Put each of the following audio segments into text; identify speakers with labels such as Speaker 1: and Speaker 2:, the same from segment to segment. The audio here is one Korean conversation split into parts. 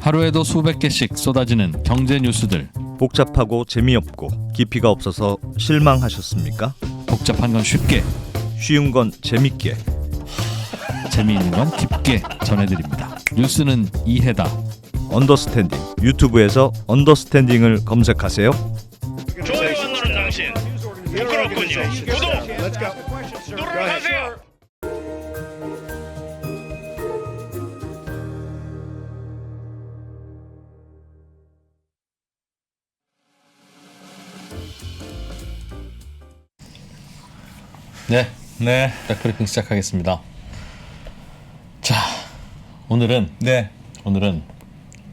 Speaker 1: 하루에도 수백 개씩 쏟아지는 경제 뉴스들.
Speaker 2: 복잡하고 재미없고 깊이가 없어서 실망하셨습니까?
Speaker 1: 복잡한 건 쉽게,
Speaker 2: 쉬운 건 재밌게.
Speaker 1: 재미있는 건 깊게 전해드립니다. 뉴스는 이해다.
Speaker 2: 언더스탠딩. 유튜브에서 언더스탠딩을 검색하세요.
Speaker 3: 좋아요 안 누른 당신 부끄럽군요. 구독 누르세요.
Speaker 1: 네, 백브리핑 시작하겠습니다. 자, 오늘은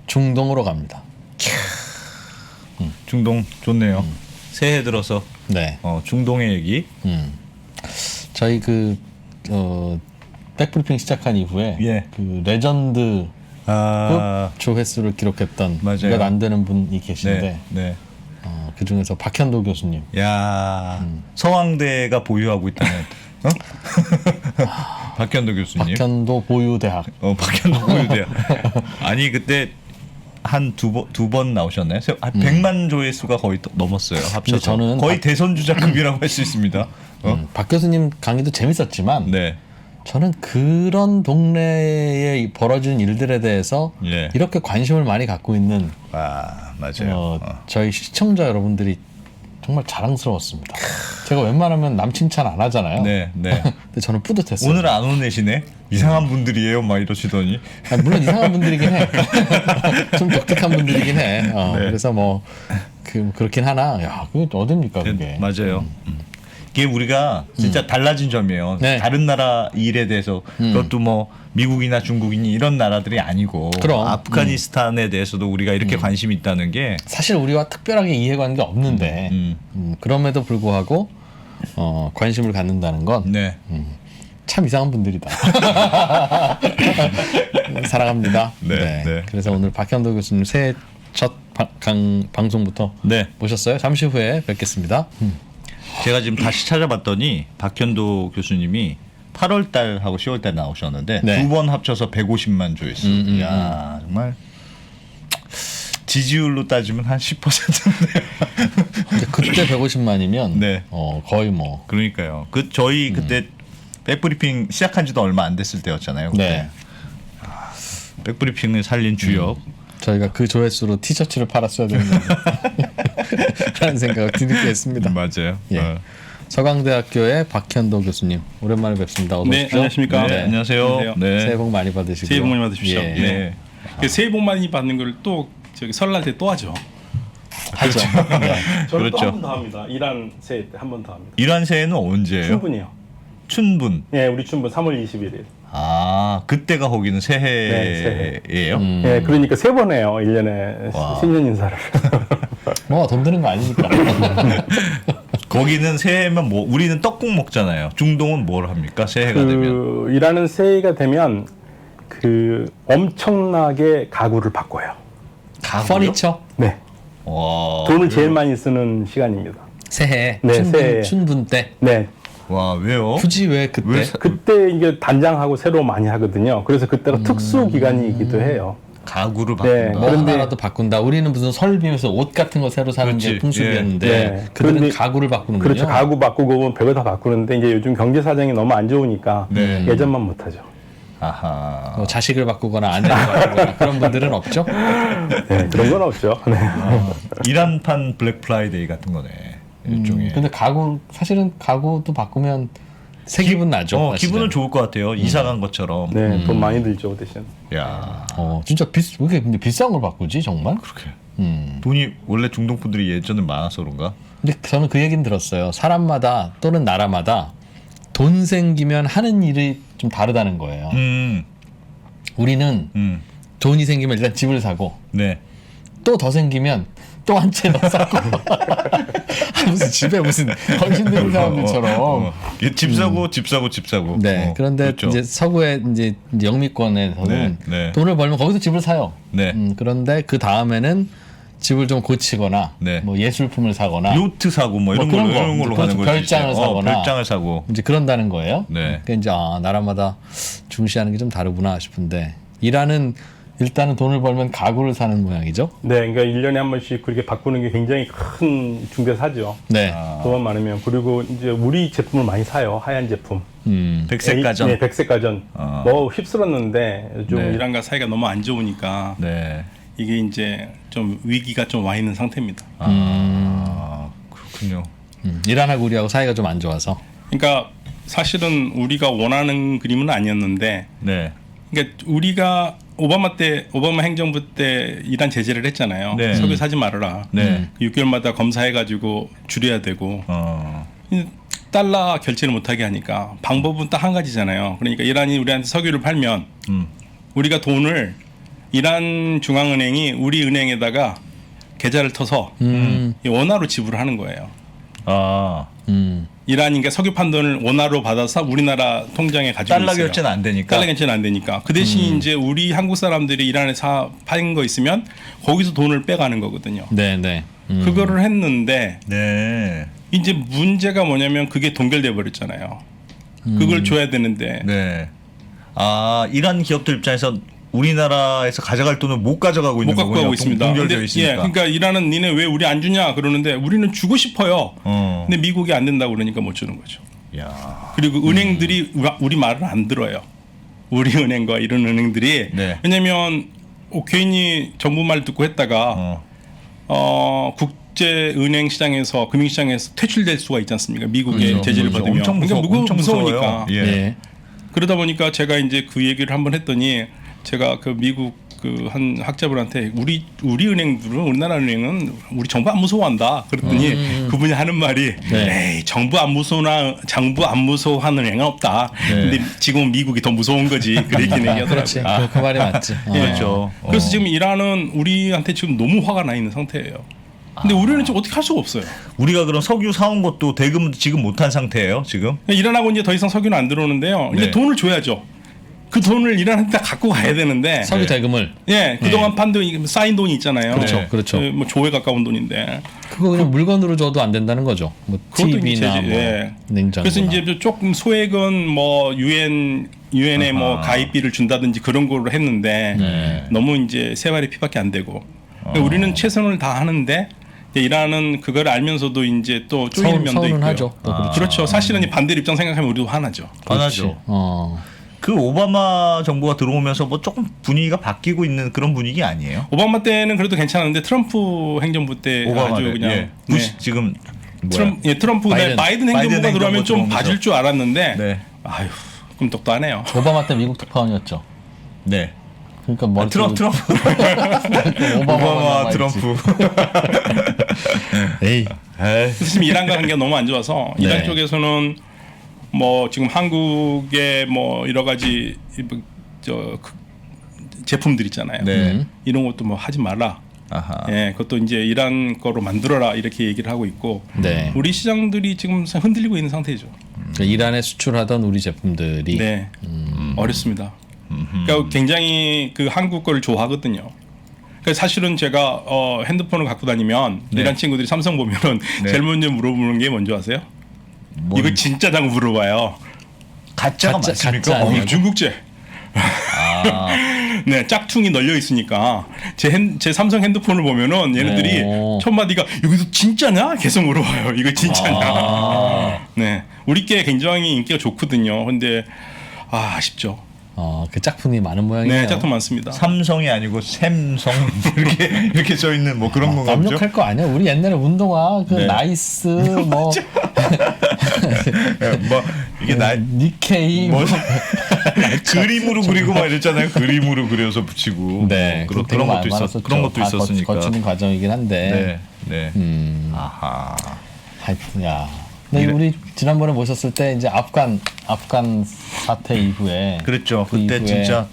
Speaker 1: 중동으로 갑니다.
Speaker 2: 중동 좋네요. 새해 들어서
Speaker 1: 네,
Speaker 2: 중동의 얘기.
Speaker 1: 저희 백브리핑 시작한 이후에
Speaker 2: 예.
Speaker 1: 그 레전드 조회수를 기록했던
Speaker 2: 맞아요.
Speaker 1: 몇 안 되는 분이 계신데
Speaker 2: 네.
Speaker 1: 그 중에서 박현도 교수님.
Speaker 2: 야, 서강대가 보유하고 있다는 박현도 교수님.
Speaker 1: 박현도 보유대학.
Speaker 2: 박현도 보유대학. 아니 그때 한 두 번 나오셨나요? 한 100만 조회수가 거의 넘었어요. 합쳐서.
Speaker 1: 저는
Speaker 2: 거의 대선 주자급이라고 할 수 있습니다.
Speaker 1: 박 교수님 강의도 재밌었지만
Speaker 2: 네.
Speaker 1: 저는 그런 동네에 벌어지는 일들에 대해서
Speaker 2: 예.
Speaker 1: 이렇게 관심을 많이 갖고 있는
Speaker 2: 맞아요.
Speaker 1: 저희 시청자 여러분들이 정말 자랑스러웠습니다. 제가 웬만하면 남 칭찬 안 하잖아요.
Speaker 2: 네.
Speaker 1: 근데 저는 뿌듯했어요.
Speaker 2: 오늘 안 오내시네? 이상한 분들이에요, 막 이러시더니.
Speaker 1: 물론 이상한 분들이긴 해. 좀 독특한 분들이긴 해.
Speaker 2: 네.
Speaker 1: 그래서 그렇긴 하나. 야, 그게 어딥니까 그게?
Speaker 2: 맞아요. 이게 우리가 진짜 달라진 점이에요.
Speaker 1: 네.
Speaker 2: 다른 나라 일에 대해서 그것도 뭐 미국이나 중국이니 이런 나라들이 아니고
Speaker 1: 그럼.
Speaker 2: 아프가니스탄에 대해서도 우리가 이렇게 관심이 있다는 게
Speaker 1: 사실 우리와 특별하게 이해관계 없는데 그럼에도 불구하고 관심을 갖는다는 건
Speaker 2: 네.
Speaker 1: 참 이상한 분들이다. 사랑합니다.
Speaker 2: 네.
Speaker 1: 그래서 오늘 박현도 교수님 새해 첫 방송부터
Speaker 2: 네.
Speaker 1: 모셨어요. 잠시 후에 뵙겠습니다.
Speaker 2: 제가 지금 다시 찾아봤더니 박현도 교수님이 8월 달하고 10월 달 나오셨는데
Speaker 1: 네.
Speaker 2: 두 번 합쳐서 150만 조회수. 야, 정말 지지율로 따지면 한 10%인데요.
Speaker 1: 그때 150만이면
Speaker 2: 네.
Speaker 1: 거의 뭐
Speaker 2: 그러니까요. 저희 그때 백브리핑 시작한 지도 얼마 안 됐을 때였잖아요. 그때.
Speaker 1: 네.
Speaker 2: 백브리핑을 살린 주역.
Speaker 1: 저희가 그 조회수로 티셔츠를 팔았어야 되는데 라는 생각을 뒤늦게 했습니다.
Speaker 2: 맞아요.
Speaker 1: 예. 서강대학교의 박현도 교수님 오랜만에 뵙습니다. 어서
Speaker 4: 네,
Speaker 1: 오십시오.
Speaker 4: 안녕하십니까.
Speaker 2: 네, 안녕하세요.
Speaker 4: 안녕하세요.
Speaker 2: 네.
Speaker 1: 새해 복 많이 받으시고요.
Speaker 4: 새해 복 많이 받으십시오.
Speaker 1: 예.
Speaker 2: 네.
Speaker 4: 새해 복 많이 받는 걸 또 저기 설날 때 또 하죠.
Speaker 1: 하죠. 네.
Speaker 4: 저는
Speaker 2: 그렇죠.
Speaker 4: 또 한 번 더 합니다. 이란 새해 때 한 번 더 합니다.
Speaker 2: 이란 새해는 언제예요?
Speaker 4: 춘분이요.
Speaker 2: 춘분.
Speaker 4: 예, 우리 춘분 3월 21일.
Speaker 2: 그때가 거기는
Speaker 4: 네,
Speaker 2: 새해예요?
Speaker 4: 예, 그러니까 세 번 해요. 1년에
Speaker 2: 와.
Speaker 4: 신년 인사를.
Speaker 1: 뭐 돈 드는 거 아니니까.
Speaker 2: 거기는 새해면 뭐 우리는 떡국 먹잖아요. 중동은 뭘 합니까? 새해가 되면.
Speaker 4: 일하는 새해가 되면 엄청나게 가구를 바꿔요.
Speaker 1: 퍼니처
Speaker 4: 네.
Speaker 2: 와.
Speaker 4: 돈을 제일 많이 쓰는 시간입니다.
Speaker 1: 새해
Speaker 4: 네,
Speaker 1: 춘분,
Speaker 4: 새해.
Speaker 1: 춘분 때
Speaker 4: 네.
Speaker 2: 와, 왜요?
Speaker 1: 굳이 왜 그때?
Speaker 2: 왜
Speaker 4: 그때 이게 단장하고 새로 많이 하거든요. 그래서 그때가 특수 기간이기도 해요.
Speaker 2: 가구를
Speaker 4: 네.
Speaker 2: 바꾼다.
Speaker 1: 뭐
Speaker 4: 그런데-
Speaker 1: 하나라도 바꾼다. 우리는 무슨 설 비면서 옷 같은 거 새로 사는 게
Speaker 2: 그렇지.
Speaker 1: 풍습이었는데
Speaker 4: 네.
Speaker 1: 그들은
Speaker 4: 그런데-
Speaker 1: 가구를 바꾸는군요.
Speaker 4: 그렇죠. 가구 바꾸고 별거 다 바꾸는데 이제 요즘 경제 사정이 너무 안 좋으니까
Speaker 2: 네.
Speaker 4: 예전만 못하죠.
Speaker 2: 아하.
Speaker 1: 뭐 자식을 바꾸거나 아내를 바꾸거나 그런 분들은 없죠.
Speaker 4: 네, 그런 건 없죠. 네.
Speaker 2: 이란판 블랙 프라이데이 같은 거네. 일종의.
Speaker 1: 근데 사실은 가구도 바꾸면 새 기분 나죠. 사실은.
Speaker 2: 기분은 좋을 것 같아요. 이사 간 것처럼.
Speaker 4: 네, 돈 많이 들죠 대신.
Speaker 2: 야.
Speaker 1: 진짜 왜 이렇게 근데 비싼 걸 바꾸지 정말?
Speaker 2: 그렇게.
Speaker 1: 음.
Speaker 2: 돈이 원래 중동 분들이 예전에 많아서 그런가?
Speaker 1: 근데 저는 그 얘기는 들었어요. 사람마다 또는 나라마다 돈 생기면 하는 일이 좀 다르다는 거예요. 우리는 돈이 생기면 일단 집을 사고
Speaker 2: 네.
Speaker 1: 또 더 생기면 또 한 채 더 사고 무슨 집에 무슨 헌신 되는 사람들처럼.
Speaker 2: 집 사고 집 사고 집 사고.
Speaker 1: 네. 그런데
Speaker 2: 그렇죠.
Speaker 1: 이제 서구의 이제 영미권에서는
Speaker 2: 네.
Speaker 1: 돈을 벌면 거기서 집을 사요.
Speaker 2: 네.
Speaker 1: 그런데 그 다음에는 집을 좀 고치거나
Speaker 2: 네.
Speaker 1: 뭐 예술품을 사거나
Speaker 2: 요트 사고 뭐 이런
Speaker 1: 그런
Speaker 2: 걸로
Speaker 1: 거.
Speaker 2: 이런 걸로
Speaker 1: 그렇죠.
Speaker 2: 가는 거지.
Speaker 1: 별장을 사거나.
Speaker 2: 별장을 사고.
Speaker 1: 이제 그런다는 거예요.
Speaker 2: 네.
Speaker 1: 그러니까 이제 나라마다 중시하는 게 좀 다르구나 싶은데 이란은 일단은 돈을 벌면 가구를 사는 모양이죠.
Speaker 4: 네, 그러니까 1년에 한 번씩 그렇게 바꾸는 게 굉장히 큰 중대사죠.
Speaker 1: 네.
Speaker 4: 돈만 많으면. 그리고 이제 우리 제품을 많이 사요. 하얀 제품.
Speaker 2: 백색 가전.
Speaker 4: 네, 백색 가전. 뭐 휩쓸었는데 요즘
Speaker 2: 네.
Speaker 5: 이란과 사이가 너무 안 좋으니까
Speaker 2: 네.
Speaker 5: 이게 이제 좀 위기가 좀 와 있는 상태입니다.
Speaker 2: 그렇군요.
Speaker 1: 이란하고 우리하고 사이가 좀 안 좋아서.
Speaker 5: 그러니까 사실은 우리가 원하는 그림은 아니었는데,
Speaker 2: 네.
Speaker 5: 그러니까 우리가 오바마 행정부 때 이란 제재를 했잖아요.
Speaker 2: 네.
Speaker 5: 석유 사지 말아라.
Speaker 2: 네.
Speaker 5: 6개월마다 검사해가지고 줄여야 되고 달러 결제를 못하게 하니까 방법은 딱 한 가지잖아요. 그러니까 이란이 우리한테 석유를 팔면 우리가 돈을 이란 중앙은행이 우리 은행에다가 계좌를 터서 원화로 지불하는 거예요.
Speaker 2: 아,
Speaker 5: 이란이 석유 판돈을 원화로 받아서 우리나라 통장에 가지고
Speaker 2: 달러
Speaker 5: 있어요.
Speaker 2: 결제는 안 되니까.
Speaker 5: 달러 결제는 안 되니까. 그 대신 이제 우리 한국 사람들이 이란에 파는 거 있으면 거기서 돈을 빼가는 거거든요.
Speaker 1: 네, 네.
Speaker 5: 그거를 했는데
Speaker 2: 네.
Speaker 5: 이제 문제가 뭐냐면 그게 동결돼 버렸잖아요. 그걸 줘야 되는데
Speaker 2: 네. 아, 이란 기업들 입장에서 우리나라에서 가져갈 돈을 못 가져가고 있는
Speaker 5: 못 갖고
Speaker 2: 거군요.
Speaker 5: 가고 있습니다.
Speaker 2: 동결되어
Speaker 5: 근데,
Speaker 2: 있으니까.
Speaker 5: 예, 그러니까 이란은 니네 왜 우리 안 주냐 그러는데 우리는 주고 싶어요.
Speaker 2: 어.
Speaker 5: 근데 미국이 안 된다고 그러니까 못 주는 거죠.
Speaker 2: 야.
Speaker 5: 그리고 은행들이 우리 말을 안 들어요. 우리 은행과 이런 은행들이
Speaker 2: 네.
Speaker 5: 왜냐하면 괜히 정부 말 듣고 했다가 국제은행 시장에서 금융시장에서 퇴출될 수가 있지 않습니까? 미국의
Speaker 2: 그렇죠.
Speaker 5: 제재를
Speaker 2: 그렇죠.
Speaker 5: 받으면
Speaker 2: 엄청
Speaker 5: 그러니까
Speaker 2: 엄청
Speaker 5: 무서우니까.
Speaker 2: 무서워요. 예.
Speaker 1: 네.
Speaker 5: 그러다 보니까 제가 이제 그 얘기를 한번 했더니 제가 그 미국 그 한 학자분한테 우리 은행들은 우리나라 은행은 우리 정부 안 무서워한다 그랬더니 그분이 하는 말이
Speaker 1: 네.
Speaker 5: 에이 정부 안 무서워하는 은행은 없다.
Speaker 2: 네.
Speaker 5: 근데 지금 미국이 더 무서운 거지. 그렇게 얘기하더라고요.
Speaker 1: 그렇지. 그 말이 맞지.
Speaker 2: 그렇죠.
Speaker 5: 그래서 지금 이란은 우리한테 지금 너무 화가 나 있는 상태예요. 근데 우리는 지금 어떻게 할 수가 없어요.
Speaker 2: 우리가 그럼 석유 사온 것도 대금 지금 못한 상태예요, 지금?
Speaker 5: 이란하고 이제 더 이상 석유는 안 들어오는데요. 이제
Speaker 2: 네.
Speaker 5: 돈을 줘야죠. 그 돈을 이란한테 다 갖고 가야 되는데.
Speaker 1: 석유 대금을.
Speaker 5: 예, 그동안 판 돈, 쌓인 돈이 있잖아요.
Speaker 1: 그렇죠,
Speaker 2: 네.
Speaker 1: 그렇죠.
Speaker 5: 뭐 조에 가까운 돈인데.
Speaker 1: 그거 그냥 물건으로 줘도 안 된다는 거죠. 뭐
Speaker 5: 그것도
Speaker 1: TV나
Speaker 5: 이제
Speaker 1: 뭐
Speaker 5: 예.
Speaker 1: 냉장고.
Speaker 5: 그래서 이제 조금 소액은 뭐 유엔에 뭐 가입비를 준다든지 그런 걸로 했는데
Speaker 1: 네.
Speaker 5: 너무 이제 세 발의 피밖에 안 되고. 그러니까 우리는 최선을 다 하는데 이란은 그걸 알면서도 이제 또 쪼이는 면도 있고요.
Speaker 1: 서운하죠. 또
Speaker 5: 그렇죠. 사실은 이 반대 입장 생각하면 우리도 화나죠.
Speaker 2: 화나죠.
Speaker 1: 어.
Speaker 2: 그 오바마 정부가 들어오면서 뭐 조금 분위기가 바뀌고 있는 그런 분위기 아니에요?
Speaker 5: 오바마 때는 그래도 괜찮았는데 트럼프 행정부 때
Speaker 2: 오바마
Speaker 5: 아주 그냥
Speaker 2: 예. 부시
Speaker 5: 네.
Speaker 2: 지금 뭐야?
Speaker 5: 트럼프
Speaker 1: 바이든.
Speaker 5: 바이든
Speaker 2: 바이든
Speaker 5: 행정부가 들어오면 좀
Speaker 2: 들어오면서.
Speaker 5: 봐줄 줄 알았는데
Speaker 2: 네.
Speaker 5: 아휴 꿈떡도하네요.
Speaker 1: 오바마 때 미국 특파원이었죠.
Speaker 2: 네.
Speaker 1: 그러니까 머리
Speaker 2: 트럼프 오바마 트럼프.
Speaker 1: 에이.
Speaker 2: 에이.
Speaker 5: 그래서 지금 이란과 관계가 너무 안 좋아서 이란
Speaker 1: 네.
Speaker 5: 쪽에서는 뭐 지금 한국의 뭐 여러 가지 제품들 있잖아요.
Speaker 2: 네.
Speaker 5: 이런 것도 뭐 하지 말라.
Speaker 2: 아하.
Speaker 5: 예, 그것도 이제 이란 거로 만들어라 이렇게 얘기를 하고 있고
Speaker 1: 네.
Speaker 5: 우리 시장들이 지금 흔들리고 있는 상태죠.
Speaker 1: 그러니까 이란에 수출하던 우리 제품들이
Speaker 5: 네, 어렵습니다. 그러니까 굉장히 그 한국 거를 좋아하거든요. 그러니까 사실은 제가 핸드폰을 갖고 다니면
Speaker 2: 네.
Speaker 5: 이란 친구들이 삼성 보면은
Speaker 2: 네.
Speaker 5: 제일 먼저 물어보는 게 뭔지 아세요? 이거 진짜냐고 물어봐요.
Speaker 2: 가짜가
Speaker 1: 가짜
Speaker 2: 맞습니까?
Speaker 1: 아니에요?
Speaker 5: 중국제. 네, 짝퉁이 널려 있으니까 제 삼성 핸드폰을 보면은 얘네들이
Speaker 1: 오.
Speaker 5: 첫 마디가 이거 진짜냐? 계속 물어봐요. 이거 진짜냐? 네, 우리 게 굉장히 인기가 좋거든요. 근데 아쉽죠.
Speaker 1: 그 짝퉁이 많은 모양이에요.
Speaker 5: 네, 짝퉁 많습니다.
Speaker 2: 삼성이 아니고 샘성 이렇게 써 있는 뭐 그런 건가 보죠?
Speaker 1: 남력할 거 아니야. 우리 옛날에 운동화 그
Speaker 2: 네.
Speaker 1: 나이스 뭐
Speaker 2: 뭐 이게 나
Speaker 1: 니케이
Speaker 2: 뭐 그림으로 그리고 막 이랬잖아요. 그림으로 그려서 붙이고
Speaker 1: 네,
Speaker 2: 뭐 그런 것도 있었 그런 것도 있었으니까.
Speaker 1: 거치는 과정이긴 한데.
Speaker 2: 네. 아하.
Speaker 1: 하여튼 야. 근데
Speaker 2: 이래-
Speaker 1: 우리 지난번에 모셨을 때 이제 아프간 사태 이후에
Speaker 2: 그랬죠.
Speaker 1: 그
Speaker 2: 그때
Speaker 1: 이후에
Speaker 2: 진짜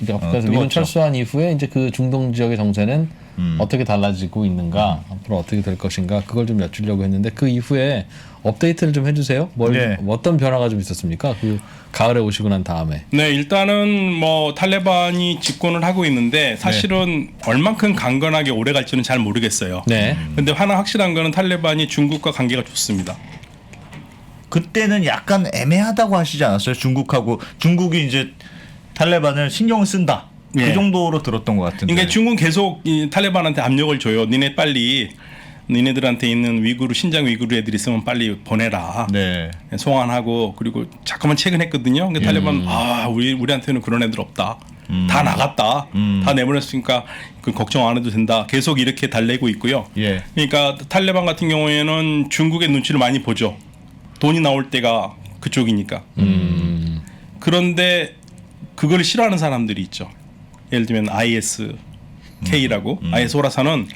Speaker 1: 이제 아프간에서 미군
Speaker 2: 뜨거웠죠.
Speaker 1: 철수한 이후에 이제 그 중동 지역의 정세는 어떻게 달라지고 있는가, 앞으로 어떻게 될 것인가, 그걸 좀 여쭈려고 했는데 그 이후에 업데이트를 좀 해주세요.
Speaker 2: 네.
Speaker 1: 어떤 변화가 좀 있었습니까? 그 가을에 오시고 난 다음에.
Speaker 5: 네, 일단은 뭐 탈레반이 집권을 하고 있는데 사실은 얼만큼 강건하게 오래 갈지는 잘 모르겠어요.
Speaker 1: 네.
Speaker 5: 근데 하나 확실한 거는 탈레반이 중국과 관계가 좋습니다.
Speaker 2: 그때는 약간 애매하다고 하시지 않았어요? 중국이 이제 탈레반을 신경을 쓴다.
Speaker 5: 예.
Speaker 2: 그 정도로 들었던 것 같은데.
Speaker 5: 그러니까 중국은 계속 이 탈레반한테 압력을 줘요. 니네 빨리 니네들한테 있는 위구르 신장 위구르 애들 있으면 빨리 보내라.
Speaker 2: 네.
Speaker 5: 송환하고 그리고 자꾸만 체근했거든요. 근데 탈레반 우리한테는 그런 애들 없다. 다 나갔다. 다 내보냈으니까 그 걱정 안 해도 된다. 계속 이렇게 달래고 있고요.
Speaker 2: 예.
Speaker 5: 그러니까 탈레반 같은 경우에는 중국의 눈치를 많이 보죠. 돈이 나올 때가 그쪽이니까. 그런데 그걸 싫어하는 사람들이 있죠. 예를 들면 ISK라고 IS 호라사는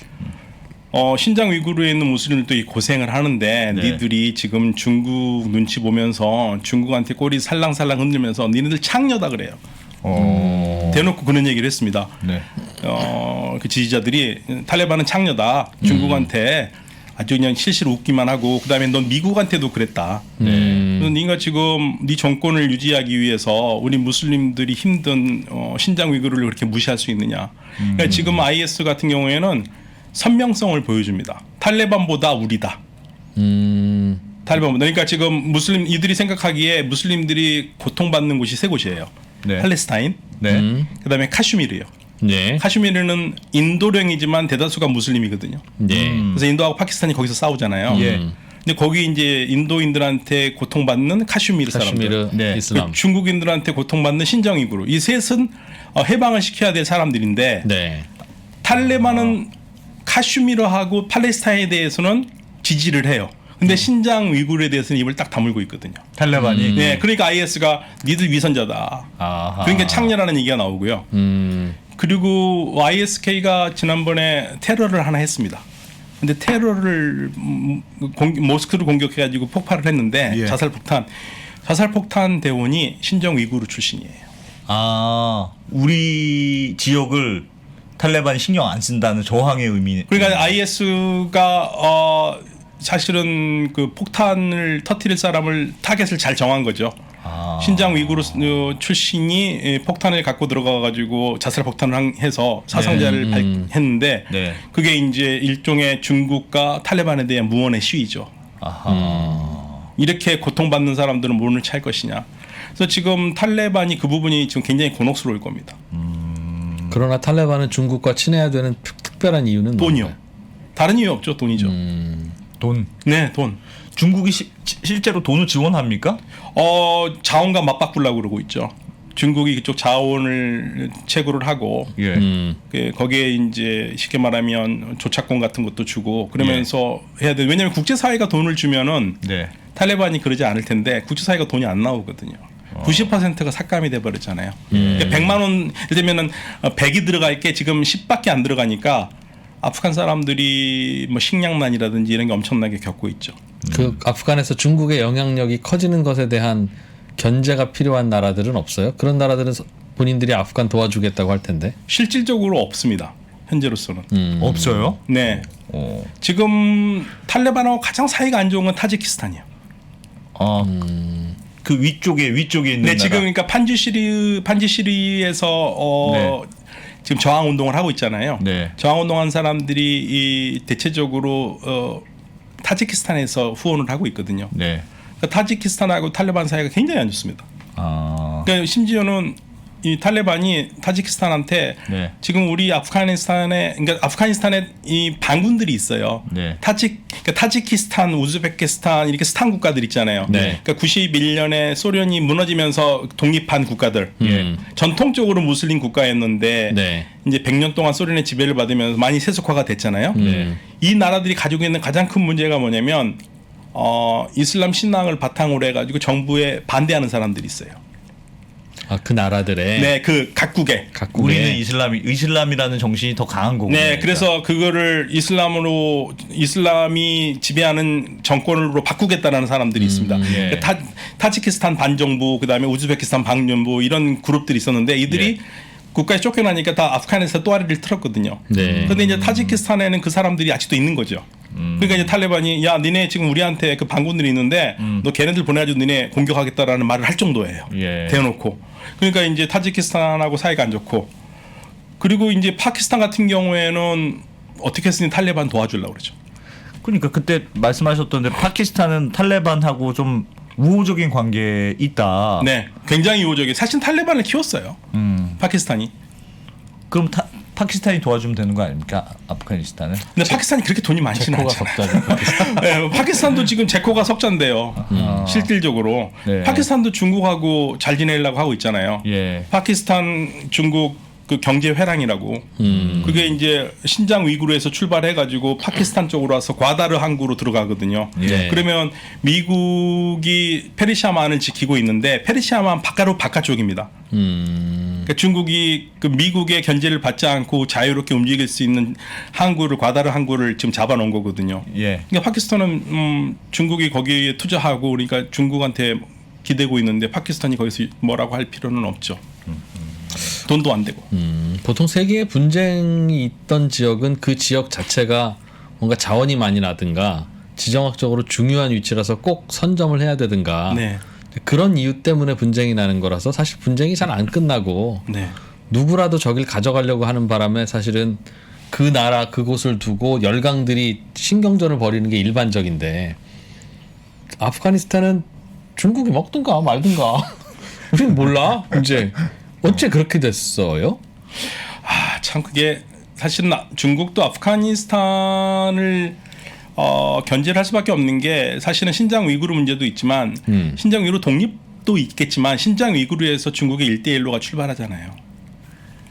Speaker 5: 신장 위구르에 있는 무슬림들도 이 고생을 하는데
Speaker 2: 네.
Speaker 5: 니들이 지금 중국 눈치 보면서 중국한테 꼬리 살랑살랑 흔들면서 니네들 창녀다 그래요. 대놓고 그런 얘기를 했습니다.
Speaker 2: 네.
Speaker 5: 그 지지자들이 탈레반은 창녀다. 중국한테 아주 그냥 실실 웃기만 하고 그다음에 넌 미국한테도 그랬다. 그래서 네가 지금 네 정권을 유지하기 위해서 우리 무슬림들이 힘든 신장 위구르를 그렇게 무시할 수 있느냐. 그러니까 지금 IS 같은 경우에는 선명성을 보여줍니다. 탈레반보다 우리다. 탈레반보다. 그러니까 지금 이들이 생각하기에 무슬림들이 고통받는 곳이 세 곳이에요.
Speaker 2: 네.
Speaker 5: 팔레스타인,
Speaker 2: 네.
Speaker 5: 그다음에 카슈미르요.
Speaker 1: 네.
Speaker 5: 카슈미르는 인도령이지만 대다수가 무슬림이거든요.
Speaker 1: 네.
Speaker 5: 그래서 인도하고 파키스탄이 거기서 싸우잖아요.
Speaker 2: 예.
Speaker 5: 근데 거기 이제 인도인들한테 고통받는 카슈미르 사람들,
Speaker 1: 카슈미르
Speaker 2: 네.
Speaker 1: 이슬람.
Speaker 5: 그 중국인들한테 고통받는 신정이구르. 이 셋은 해방을 시켜야 될 사람들인데
Speaker 1: 네.
Speaker 5: 탈레반은 카슈미르하고 팔레스타인에 대해서는 지지를 해요. 근데 신장 위구르에 대해서는 입을 딱 다물고 있거든요.
Speaker 2: 탈레반이.
Speaker 5: 네, 그러니까 IS가 니들 위선자다.
Speaker 2: 아하.
Speaker 5: 그러니까 창녀라는 얘기가 나오고요. 그리고 ISK가 지난번에 테러를 하나 했습니다. 근데 테러를 모스크를 공격해가지고 폭발을 했는데
Speaker 2: 예.
Speaker 5: 자살폭탄 대원이 신정 위구르 출신이에요.
Speaker 2: 아, 우리 지역을 탈레반이 신경 안 쓴다는 저항의 의미.
Speaker 5: 그러니까 IS가 사실은 그 폭탄을 터뜨릴 사람을 타겟을 잘 정한 거죠. 신장 위구르 출신이 폭탄을 갖고 들어가가지고 자살 폭탄을 해서 사상자를 했는데
Speaker 2: 네.
Speaker 5: 그게 이제 일종의 중국과 탈레반에 대한 무언의 시위죠. 이렇게 고통받는 사람들은 물을 찰 것이냐. 그래서 지금 탈레반이 그 부분이 지금 굉장히 곤혹스러울 겁니다.
Speaker 1: 그러나 탈레반은 중국과 친해야 되는 특별한 이유는
Speaker 5: 돈이요.
Speaker 1: 뭔가요?
Speaker 5: 다른 이유 없죠. 돈이죠.
Speaker 2: 돈.
Speaker 5: 네, 돈.
Speaker 2: 중국이 실제로 돈을 지원합니까?
Speaker 5: 자원과 맞바꾸려고 그러고 있죠. 중국이 그쪽 자원을 채굴을 하고
Speaker 2: 예.
Speaker 5: 거기에 이제 쉽게 말하면 조차권 같은 것도 주고 그러면서 해야 돼. 왜냐하면 국제사회가 돈을 주면은
Speaker 2: 네.
Speaker 5: 탈레반이 그러지 않을 텐데 국제사회가 돈이 안 나오거든요. 90%가 삭감이 돼 버렸잖아요. 그러니까 100만 원 예를 들면은 100이 들어갈 게 지금 10밖에 안 들어가니까 아프간 사람들이 뭐 식량난이라든지 이런 게 엄청나게 겪고 있죠.
Speaker 1: 그 아프간에서 중국의 영향력이 커지는 것에 대한 견제가 필요한 나라들은 없어요? 그런 나라들은 본인들이 아프간 도와주겠다고 할 텐데.
Speaker 5: 실질적으로 없습니다. 현재로서는.
Speaker 2: 없어요?
Speaker 5: 네. 지금 탈레반하고 가장 사이가 안 좋은 건 타지키스탄이에요.
Speaker 2: 그 위쪽에 있는
Speaker 5: 네,
Speaker 2: 나라.
Speaker 5: 지금 그러니까 판지시리에서
Speaker 2: 네.
Speaker 5: 지금 저항 운동을 하고 있잖아요.
Speaker 2: 네.
Speaker 5: 저항 운동한 사람들이 대체적으로 타지키스탄에서 후원을 하고 있거든요.
Speaker 2: 네.
Speaker 5: 그러니까 타지키스탄하고 탈레반 사이가 굉장히 안 좋습니다. 그러니까 심지어는 이 탈레반이 타지키스탄한테
Speaker 2: 네.
Speaker 5: 지금 우리 아프가니스탄에 이 반군들이 있어요.
Speaker 2: 네.
Speaker 5: 그러니까 타지키스탄, 우즈베키스탄 이렇게 스탄 국가들 있잖아요.
Speaker 1: 네.
Speaker 5: 그러니까 91년에 소련이 무너지면서 독립한 국가들. 전통적으로 무슬림 국가였는데
Speaker 1: 네.
Speaker 5: 이제 100년 동안 소련의 지배를 받으면서 많이 세속화가 됐잖아요. 이 나라들이 가지고 있는 가장 큰 문제가 뭐냐면 이슬람 신앙을 바탕으로 해가지고 정부에 반대하는 사람들이 있어요.
Speaker 1: 그 나라들의
Speaker 5: 네, 그 각국에.
Speaker 2: 우리는 이슬람이라는 정신이 더 강한 거고.
Speaker 5: 네, 그래서 그거를 이슬람이 지배하는 정권으로 바꾸겠다라는 사람들이 있습니다.
Speaker 2: 예.
Speaker 5: 타지키스탄 반정부, 그다음에 우즈베키스탄 반정부 이런 그룹들이 있었는데 이들이 국가에 쫓겨나니까 다 아프간에서 또아리를 틀었거든요.
Speaker 1: 네.
Speaker 5: 그런데 이제 타지키스탄에는 그 사람들이 아직도 있는 거죠. 그러니까 이제 탈레반이 야, 니네 지금 우리한테 그 반군들이 있는데 너 걔네들 보내가지고 니네 공격하겠다라는 말을 할 정도예요.
Speaker 2: 예.
Speaker 5: 대놓고. 그러니까 이제 타지키스탄하고 사이가 안 좋고 그리고 이제 파키스탄 같은 경우에는 어떻게 했으니 탈레반 도와주려고 그러죠.
Speaker 2: 그러니까 그때 말씀하셨던데 파키스탄은 탈레반하고 좀 우호적인 관계에 있다.
Speaker 5: 네, 굉장히 우호적이. 사실 탈레반을 키웠어요. 파키스탄이.
Speaker 2: 그럼 파키스탄이 도와주면 되는 거 아닙니까? 아프가니스탄은?
Speaker 5: 근데 파키스탄이 그렇게 돈이 많지는
Speaker 1: 제코가
Speaker 5: 않잖아요.
Speaker 1: 적자죠.
Speaker 5: 네, 파키스탄도 지금 제코가 석자인데요. 실질적으로
Speaker 2: 네.
Speaker 5: 파키스탄도 중국하고 잘 지내려고 하고 있잖아요.
Speaker 2: 예.
Speaker 5: 파키스탄 중국 그 경제 회랑이라고 그게 이제 신장 위구르에서 출발해가지고 파키스탄 쪽으로 와서 과다르 항구로 들어가거든요.
Speaker 2: 예.
Speaker 5: 그러면 미국이 페르시아만을 지키고 있는데 페르시아만 바깥쪽입니다. 그러니까 중국이 그 미국의 견제를 받지 않고 자유롭게 움직일 수 있는 항구를 과다르 항구를 지금 잡아놓은 거거든요.
Speaker 2: 예.
Speaker 5: 그러니까 파키스탄은 중국이 거기에 투자하고 그러니까 중국한테 기대고 있는데 파키스탄이 거기서 뭐라고 할 필요는 없죠. 돈도 안 되고.
Speaker 1: 보통 세계에 분쟁이 있던 지역은 그 지역 자체가 뭔가 자원이 많이 나든가 지정학적으로 중요한 위치라서 꼭 선점을 해야 되든가
Speaker 5: 네.
Speaker 1: 그런 이유 때문에 분쟁이 나는 거라서 사실 분쟁이 잘 안 끝나고
Speaker 5: 네.
Speaker 1: 누구라도 저길 가져가려고 하는 바람에 사실은 그 나라 그곳을 두고 열강들이 신경전을 벌이는 게 일반적인데 아프가니스탄은 중국이 먹든가 말든가 우리는 몰라 이제 어째 그렇게 됐어요?
Speaker 5: 아, 참 그게 사실은 중국도 아프가니스탄을 견제를 할 수밖에 없는 게 사실은 신장 위구르 문제도 있지만 신장 위구르 독립도 있겠지만 신장 위구르에서 중국의 1대1로가 출발하잖아요.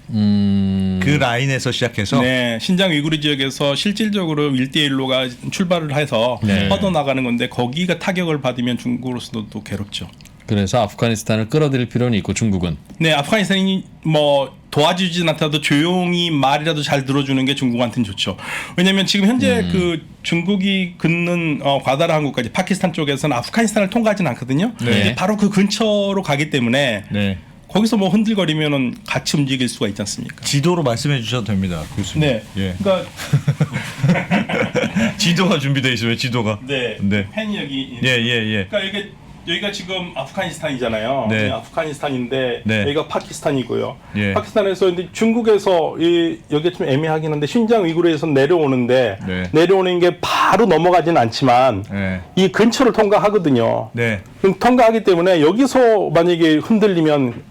Speaker 2: 그 라인에서 시작해서
Speaker 5: 네, 신장 위구르 지역에서 실질적으로 1대1로가 출발을 해서
Speaker 1: 네.
Speaker 5: 뻗어나가는 건데 거기가 타격을 받으면 중국으로서도 또 괴롭죠.
Speaker 1: 그래서 아프가니스탄을 끌어들일 필요는 있고 중국은
Speaker 5: 네, 아프가니스탄이 뭐 도와주진 않더라도 조용히 말이라도 잘 들어주는 게 중국한테는 좋죠. 왜냐하면 지금 현재 그 중국이 긋는 과다르 항구까지 파키스탄 쪽에서는 아프가니스탄을 통과하지는 않거든요.
Speaker 2: 네.
Speaker 5: 이제 바로 그 근처로 가기 때문에
Speaker 2: 네.
Speaker 5: 거기서 뭐 흔들거리면은 같이 움직일 수가 있지 않습니까?
Speaker 2: 지도로 말씀해 주셔도 됩니다. 교수님.
Speaker 5: 네.
Speaker 2: 예.
Speaker 5: 그러니까
Speaker 2: 지도가 준비되어 있어요. 지도가.
Speaker 5: 네.
Speaker 2: 네.
Speaker 5: 펜이 여기.
Speaker 2: 예, 예, 예.
Speaker 5: 그러니까 여기가 지금 아프가니스탄이잖아요.
Speaker 2: 네.
Speaker 5: 아프가니스탄인데
Speaker 2: 네.
Speaker 5: 여기가 파키스탄이고요.
Speaker 2: 예.
Speaker 5: 파키스탄에서 근데 중국에서 여기 좀 애매하긴 한데 신장 위구르에서 내려오는데
Speaker 2: 네.
Speaker 5: 내려오는 게 바로 넘어가진 않지만
Speaker 2: 네.
Speaker 5: 이 근처를 통과하거든요.
Speaker 2: 네.
Speaker 5: 그럼 통과하기 때문에 여기서 만약에 흔들리면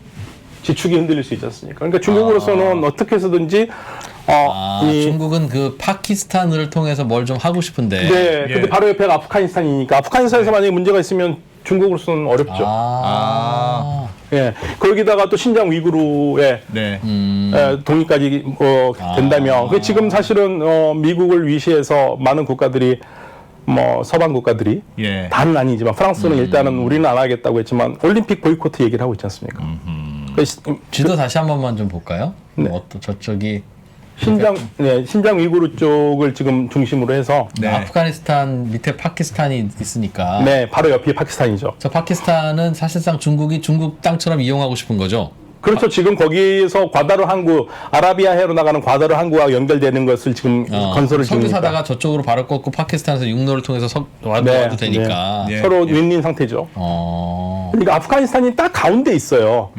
Speaker 5: 지축이 흔들릴 수 있지 않습니까? 그러니까 중국으로서는 어떻게 해서든지
Speaker 1: 중국은 그 파키스탄을 통해서 뭘 좀 하고 싶은데
Speaker 5: 네,
Speaker 2: 예.
Speaker 5: 근데 바로 옆에가 아프가니스탄이니까 아프가니스탄에서 만약에 문제가 있으면 중국으로서는 어렵죠. 예, 거기다가 또 신장 위구르에
Speaker 2: 네.
Speaker 5: 동의까지 된다면 그 지금 사실은 미국을 위시해서 많은 국가들이 뭐 서방 국가들이
Speaker 2: 예.
Speaker 5: 다는 아니지만 프랑스는 일단은 우리는 안 하겠다고 했지만 올림픽 보이콧 얘기를 하고 있지 않습니까?
Speaker 1: 지도 다시 한 번만 좀 볼까요?
Speaker 5: 네.
Speaker 1: 저쪽이
Speaker 5: 신장 위구르 쪽을 지금 중심으로 해서
Speaker 2: 네.
Speaker 1: 아프가니스탄 밑에 파키스탄이 있으니까
Speaker 5: 네, 바로 옆이 파키스탄이죠.
Speaker 1: 저 파키스탄은 사실상 중국이 중국 땅처럼 이용하고 싶은 거죠.
Speaker 5: 그렇죠. 지금 거기서 과다르 항구, 아라비아 해로 나가는 과다르 항구와 연결되는 것을 지금 건설을
Speaker 1: 석유
Speaker 5: 중이니까.
Speaker 1: 사다가 저쪽으로 발을 꺾고 파키스탄에서 육로를 통해서 와도 되니까.
Speaker 2: 네.
Speaker 5: 서로 윈윈 상태죠. 그러니까 아프가니스탄이 딱 가운데 있어요.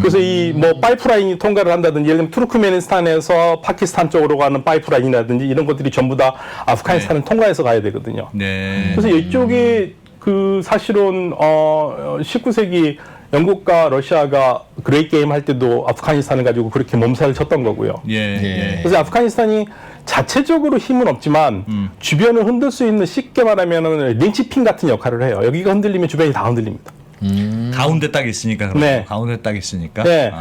Speaker 5: 그래서 이 뭐 파이프라인이 통과를 한다든지 예를 들면 투르크메니스탄에서 파키스탄 쪽으로 가는 파이프라인이라든지 이런 것들이 전부 다 아프가니스탄을 통과해서 가야 되거든요.
Speaker 2: 네.
Speaker 5: 그래서 이쪽이 그 사실은 19세기 영국과 러시아가 그레이트 게임 할 때도 아프가니스탄을 가지고 그렇게 몸살을 쳤던 거고요.
Speaker 2: 예. 예.
Speaker 5: 그래서 아프가니스탄이 자체적으로 힘은 없지만 주변을 흔들 수 있는 쉽게 말하면은 린치핀 같은 역할을 해요. 여기가 흔들리면 주변이 다 흔들립니다.
Speaker 2: 가운데 딱 있으니까 그렇죠.
Speaker 5: 네.
Speaker 2: 가운데 딱 있으니까.
Speaker 5: 네.